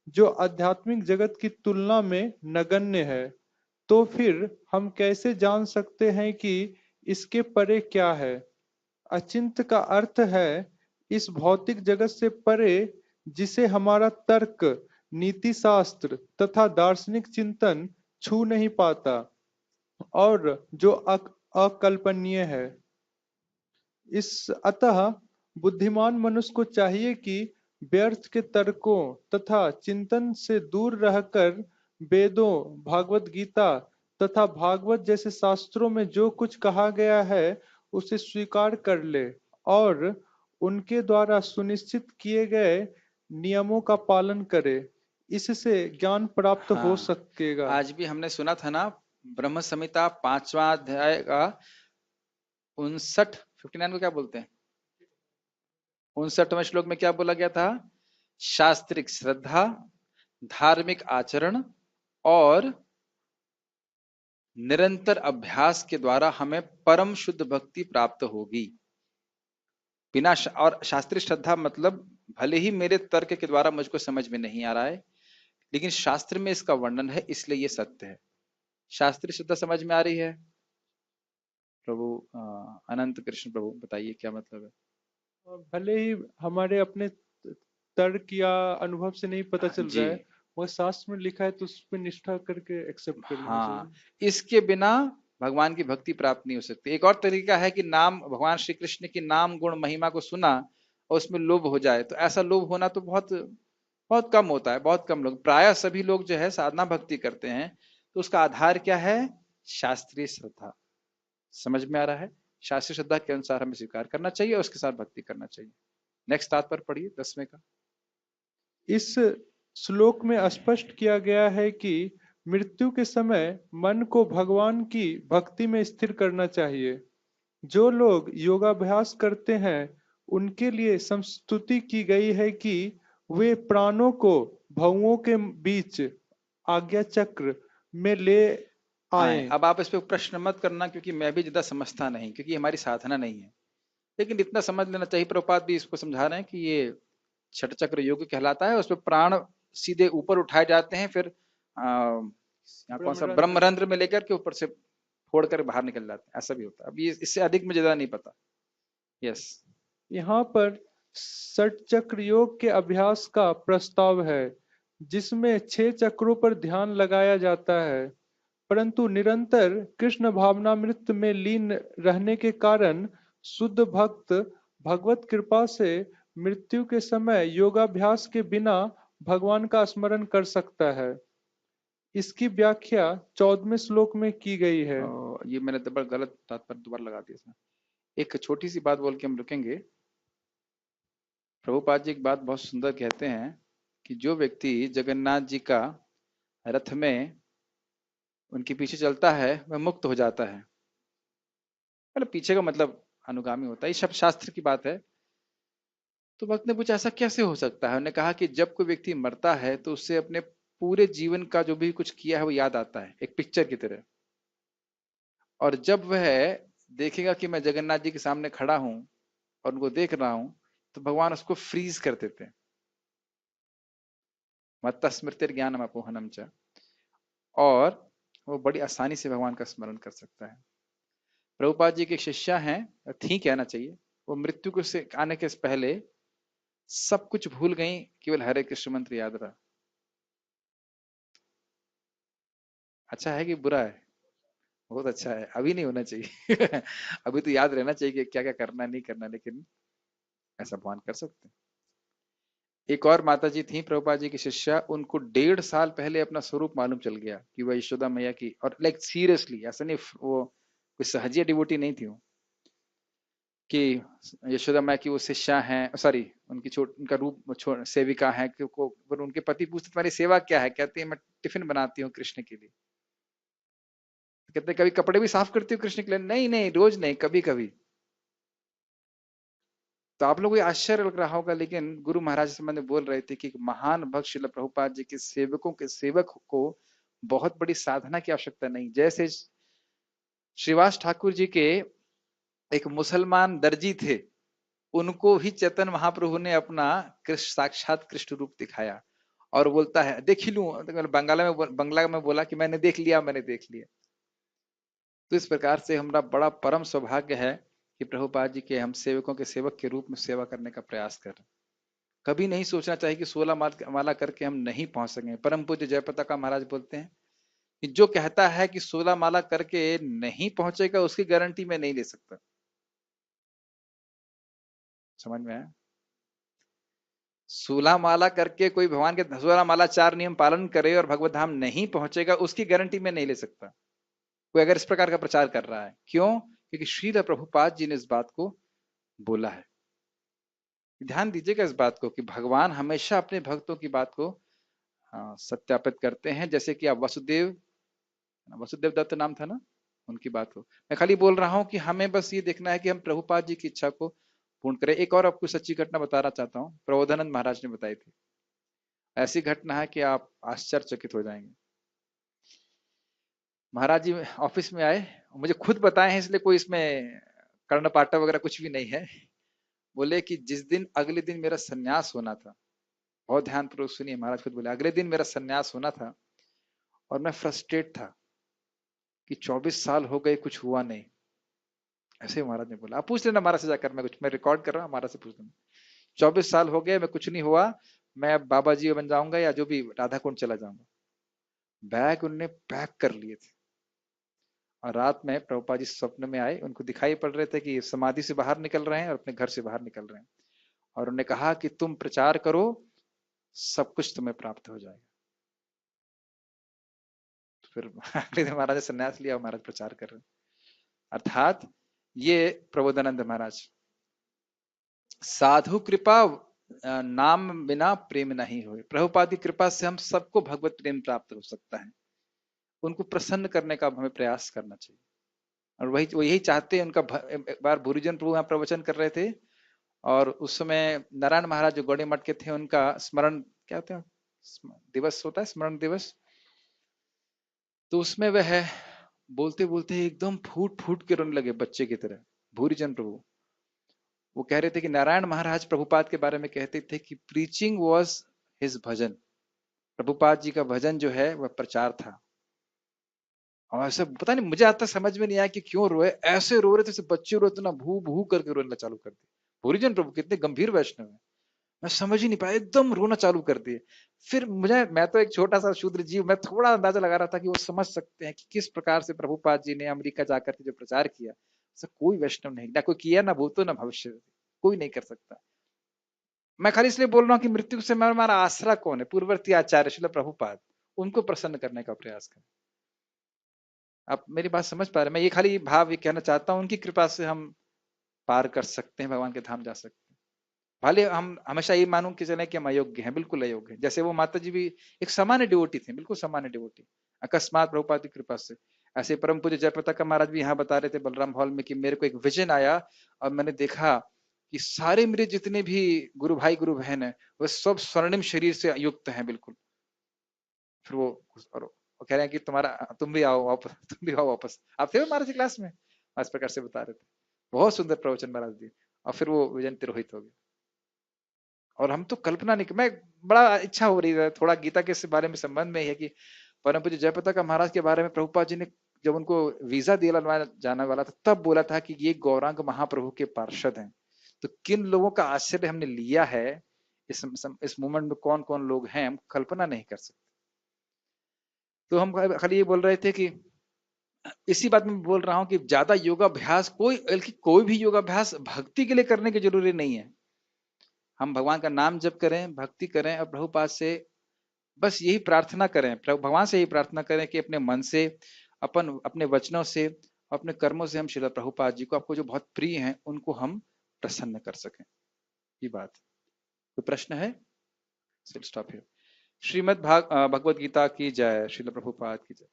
जो आध्यात्मिक जगत की तुलना में नगण्य है। तो फिर हम कैसे जान सकते हैं कि इसके परे क्या है? अचिंत का अर्थ है इस भौतिक जगत से परे, जिसे हमारा तर्क, नीति शास्त्र तथा दार्शनिक चिंतन छू नहीं पाता और जो अकल्पनीय है। इस अतः बुद्धिमान मनुष्य को चाहिए कि व्यर्थ के तर्कों तथा चिंतन से दूर रहकर वेदों, भागवत गीता तथा भागवत जैसे शास्त्रों में जो कुछ कहा गया है उसे स्वीकार कर ले और उनके द्वारा सुनिश्चित किए गए नियमों का पालन करे। इससे ज्ञान प्राप्त हो सकेगा। आज भी हमने सुना था ना, ब्रह्म संहिता 5वां अध्याय का 59, 59 को क्या बोलते हैं, 59वें श्लोक में क्या बोला गया था? शास्त्रिक श्रद्धा, धार्मिक आचरण और निरंतर अभ्यास के द्वारा हमें परम शुद्ध भक्ति प्राप्त होगी। बिना और शास्त्रीय श्रद्धा मतलब भले ही मेरे तर्क के द्वारा मुझको समझ में नहीं आ रहा है, लेकिन शास्त्र में इसका वर्णन है, इसलिए ये सत्य है। शास्त्रीय श्रद्धा समझ में आ रही है? प्रभु अनंत कृष्ण प्रभु बताइए क्या मतलब है? भले ही हमारे अपने तर्क या अनुभव से नहीं पता चल जी रहा है, वह शास्त्र में लिखा है तो उस पर निष्ठा करके एक्सेप्ट कर लेना हाँ, चाहिए। इसके बिना भगवान की भक्ति प्राप्त नहीं हो सकती। एक और तरीका है कि नाम भगवान श्री कृष्ण की नाम गुण महिमा को सुना और उसमें लोभ हो जाए, तो ऐसा लोभ होना तो बहुत बहुत कम होता है। बहुत कम लोग, प्रायः सभी लोग जो है साधना भक्ति करते हैं, तो उसका आधार क्या है? शास्त्रीय श्रद्धा। समझ में आ रहा है? शास्त्रीय श्रद्धा के अनुसार हमें स्वीकार करना चाहिए और उसके साथ भक्ति करना चाहिए। नेक्स्ट तात्पर्य पढ़िए 10वें का। इस श्लोक में स्पष्ट किया गया है कि मृत्यु के समय मन को भगवान की भक्ति में स्थिर करना चाहिए। जो लोग योगाभ्यास करते हैं उनके लिए संस्तुति की गई है कि वे प्राणों को भवों के बीच आज्ञा चक्र में ले आए। अब आप इस पे प्रश्न मत करना, क्योंकि मैं भी ज्यादा समझता नहीं, क्योंकि हमारी साधना नहीं है। लेकिन इतना समझ लेना चाहिए, प्रभुपाद भी इसको समझा रहे हैं कि ये छठ चक्र योग कहलाता है। उसमें प्राण सीधे ऊपर उठाए जाते हैं, फिर यहाँ कौन सा ब्रह्मरंध्र में लेकर के ऊपर से फोड़ कर बाहर निकल जाते हैं, ऐसा भी होता है। अब ये इससे अधिक मुझे ज्यादा नहीं पता। यस, यहाँ पर षट चक्र योग के अभ्यास का प्रस्ताव है, जिसमें 6 चक्रों पर ध्यान लगाया जाता है, परंतु निरंतर कृष्ण भावनामृत में लीन रहने के कारण शुद्ध भक्त भगवत कृपा से मृत्यु के समय योगाभ्यास के बिना भगवान का स्मरण कर सकता है। इसकी व्याख्या 14वें श्लोक में की गई है। ये मैंने गलत तात्पर्य दोबारा लगा दिया इसमें। एक छोटी सी बात बोल के हम रुकेंगे। प्रभुपाद जी एक बात बहुत सुंदर कहते हैं कि जो व्यक्ति जगन्नाथ जी का रथ में उनके पीछे चलता है वह मुक्त हो जाता है। मतलब पीछे का मतलब अनुगामी होता है, ये शब्द शास्त्र की बात है। तो भक्त ने पूछा ऐसा कैसे हो सकता है? उन्होंने कहा कि जब कोई व्यक्ति मरता है तो उससे अपने पूरे जीवन का जो भी कुछ किया है वो याद आता है, एक पिक्चर की तरह। और जब वह देखेगा कि मैं जगन्नाथ जी के सामने खड़ा हूं और उनको देख रहा हूं, तो भगवान उसको फ्रीज कर देते हैं। मत्त स्मृतिर ज्ञानम अपोहनम च, और वो बड़ी आसानी से भगवान का स्मरण कर सकता है। प्रभुपाद जी के शिष्या हैं, थी कहना चाहिए, वो मृत्यु को से आने के पहले सब कुछ भूल गई, केवल हरे कृष्ण मंत्र याद रहा। अच्छा है कि बुरा है? बहुत अच्छा है। अभी नहीं होना चाहिए अभी तो याद रहना चाहिए कि क्या क्या करना नहीं करना, लेकिन ऐसा भगवान कर सकते हैं। एक और माता जी थी प्रभुपाद जी की शिष्या, उनको 1.5 साल पहले अपना स्वरूप मालूम चल गया कि वह यशोदा मैया की, और लाइक सीरियसली, ऐसा नहीं वो कोई सहजिया डिवोटी नहीं थी वो, कि यशोदा मैया की वो शिष्या हैं, सॉरी उनकी उनका रूप सेविका है। उनके पति पूछते तुम्हारी सेवा क्या है? कहती है मैं टिफिन बनाती हूँ कृष्ण के लिए। कहते कभी कपड़े भी साफ करती हूँ कृष्ण के लिए? नहीं नहीं, रोज नहीं, कभी कभी। तो आप लोगों को आश्चर्य लग रहा होगा, लेकिन गुरु महाराज से मैंने बोल रहे थे कि महान भक्त श्रील प्रभुपाद जी के सेवकों के सेवक को बहुत बड़ी साधना की आवश्यकता नहीं। जैसे श्रीवास ठाकुर जी के एक मुसलमान दर्जी थे, उनको ही चैतन्य महाप्रभु ने अपना कृष्ण साक्षात कृष्ण रूप दिखाया, और बोलता है देख ही लूं, बंगला में बोला कि मैंने देख लिया, मैंने देख लिया। तो इस प्रकार से हमारा बड़ा परम सौभाग्य है कि प्रभुपाद जी के हम सेवकों के सेवक के रूप में सेवा करने का प्रयास कर। कभी नहीं सोचना चाहिए कि 16 माला करके हम नहीं पहुंच सकेंगे। परम पूज्य जयपताका महाराज बोलते हैं कि जो कहता है कि 16 माला करके नहीं पहुंचेगा, उसकी गारंटी मैं नहीं ले सकता। समझ में आया? 16 माला करके कोई भगवान के 16 माला 4 नियम पालन करे और भगवत धाम नहीं पहुंचेगा, उसकी गारंटी मैं नहीं ले सकता, कोई अगर इस प्रकार का प्रचार कर रहा है। क्यों? क्योंकि श्रील प्रभुपाद जी ने इस बात को बोला है। ध्यान दीजिएगा इस बात को कि भगवान हमेशा अपने भक्तों की बात को सत्यापित करते हैं। जैसे कि आप वसुदेव दत्त नाम था ना, उनकी बात हो। मैं खाली बोल रहा हूं कि हमें बस ये देखना है कि हम प्रभुपाद जी की इच्छा को पूर्ण करे। एक और आपको सच्ची घटना बताना चाहता हूँ, प्रबोधानंद महाराज ने बताई थी। ऐसी घटना है कि आप आश्चर्यचकित हो जाएंगे। महाराज जी ऑफिस में आए, मुझे खुद बताए हैं इसलिए कोई इसमें कर्णपाठा वगैरह कुछ भी नहीं है। बोले कि जिस दिन अगले दिन मेरा सन्यास होना था, बहुत ध्यान पूर्वक सुनिए, महाराज खुद बोले अगले दिन मेरा सन्यास होना था और मैं फ्रस्ट्रेट था कि 24 साल हो गए कुछ हुआ नहीं। ऐसे महाराज ने बोला। आप पूछ लेना महाराज से जाकर, मैं रिकॉर्ड कर रहा हूँ, महाराज से पूछ लेना। 24 साल हो गए, मैं कुछ नहीं हुआ, मैं अब बाबा जी बन जाऊंगा या जो भी राधा कुंड चला जाऊंगा। बैग उनने पैक कर लिए थे और रात में प्रभुपाद जी स्वप्न में आए, उनको दिखाई पड़ रहे थे कि समाधि से बाहर निकल रहे हैं और अपने घर से बाहर निकल रहे हैं, और उन्होंने कहा कि तुम प्रचार करो, सब कुछ तुम्हें प्राप्त हो जाएगा। फिर अगले दिन महाराज ने संन्यास लिया और महाराज प्रचार कर रहे हैं। अर्थात ये प्रबोधानंद महाराज, साधु कृपा नाम बिना प्रेम नहीं हुए। प्रभुपाद की कृपा से हम सबको भगवत प्रेम प्राप्त हो सकता है। उनको प्रसन्न करने का हमें प्रयास करना चाहिए, और वही वो यही चाहते हैं। उनका एक बार भूरिजन प्रभु यहाँ प्रवचन कर रहे थे और उस समय नारायण महाराज जो गौड़ी मठ के थे, उनका स्मरण क्या होता है, दिवस होता है, स्मरण दिवस। तो उसमें वह बोलते बोलते एकदम फूट फूट के रोने लगे बच्चे की तरह, भूरिजन प्रभु। वो कह रहे थे कि नारायण महाराज प्रभुपाद के बारे में कहते थे कि प्रीचिंग वॉज हिज भजन। प्रभुपाद जी का भजन जो है वह प्रचार था। और ऐसे पता नहीं, मुझे आज तक समझ में नहीं आया कि क्यों रोए, ऐसे रो रहे थे जैसे बच्चे रोते ना, भू भू करके रोना चालू कर दिए। भूरिजन प्रभु कितने गंभीर वैष्णव है, मैं समझ ही नहीं पाया, एकदम रोना चालू कर दिए। फिर मैं तो एक छोटा सा शूद्र जीव, मैं थोड़ा अंदाजा लगा रहा था कि वो समझ सकते हैं कि किस प्रकार से प्रभुपाद जी ने अमेरिका जाकर के जो प्रचार किया, ऐसा कोई वैष्णव नहीं, ना कोई किया, ना भूतो ना भविष्य, कोई नहीं कर सकता। मैं खाली इसलिए बोल रहा हूँ कि मृत्यु से हमारा आसरा कौन है, पूर्ववर्ती आचार्य श्रील प्रभुपाद, उनको प्रसन्न करने का प्रयास करें। आप मेरी बात समझ पा रहे हैं? मैं ये खाली भाव ये कहना चाहता हूँ, उनकी कृपा से हम पार कर सकते हैं, भगवान के धाम जा सकते हैं। भले हम हमेशा ये मानूं कि चले कि हम अयोग्य हैं, बिल्कुल अयोग्य हैं। जैसे वो माता जी भी एक सामान्य डिवोटी थे, बिल्कुल सामान्य डिवोटी, अकस्मात प्रभुपाद की कृपा से। ऐसे परम पूज्य जयप्रताप महाराज भी यहाँ बता रहे थे बलराम हॉल में कि मेरे को एक विजन आया और मैंने देखा कि सारे मेरे जितने भी गुरु भाई गुरु बहन है वह सब स्वर्णिम शरीर से युक्त हैं बिल्कुल। फिर वो कह रहे हैं कि तुम भी आओ वापस, तुम भी आओ वापस। आप थे महाराज की क्लास में, इस प्रकार से बता रहे थे। बहुत सुंदर प्रवचन महाराज दिए और फिर वो विजन तिरोहित हो गया। और हम तो कल्पना नहीं, मैं बड़ा इच्छा हो रही है थोड़ा गीता के इस बारे में संबंध में है कि परम पूज्य जयप्रताप महाराज के बारे में प्रभुपाद जी ने जब उनको वीजा दिया जाने वाला था, तब बोला था कि ये गौरांग महाप्रभु के पार्षद हैं। तो किन लोगों का आश्रय हमने लिया है, इस मूवमेंट में कौन कौन लोग हैं, हम कल्पना नहीं कर सकते। तो हम खाली ये बोल रहे थे कि इसी बात में बोल रहा हूं कि ज्यादा योगाभ्यास कोई भी योगाभ्यास भक्ति के लिए करने की जरूरी नहीं है। हम भगवान का नाम जप करें, भक्ति करें और प्रभुपाद से बस यही प्रार्थना करें, भगवान से यही प्रार्थना करें कि अपने मन से, अपने वचनों से, अपने कर्मों से हम श्रील प्रभुपाद जी को, आपको जो बहुत प्रिय हैं, उनको हम प्रसन्न कर सकें। ये बात। कोई प्रश्न है? Stop here. श्रीमद् भगवद गीता की जय। श्रील प्रभुपाद की जय।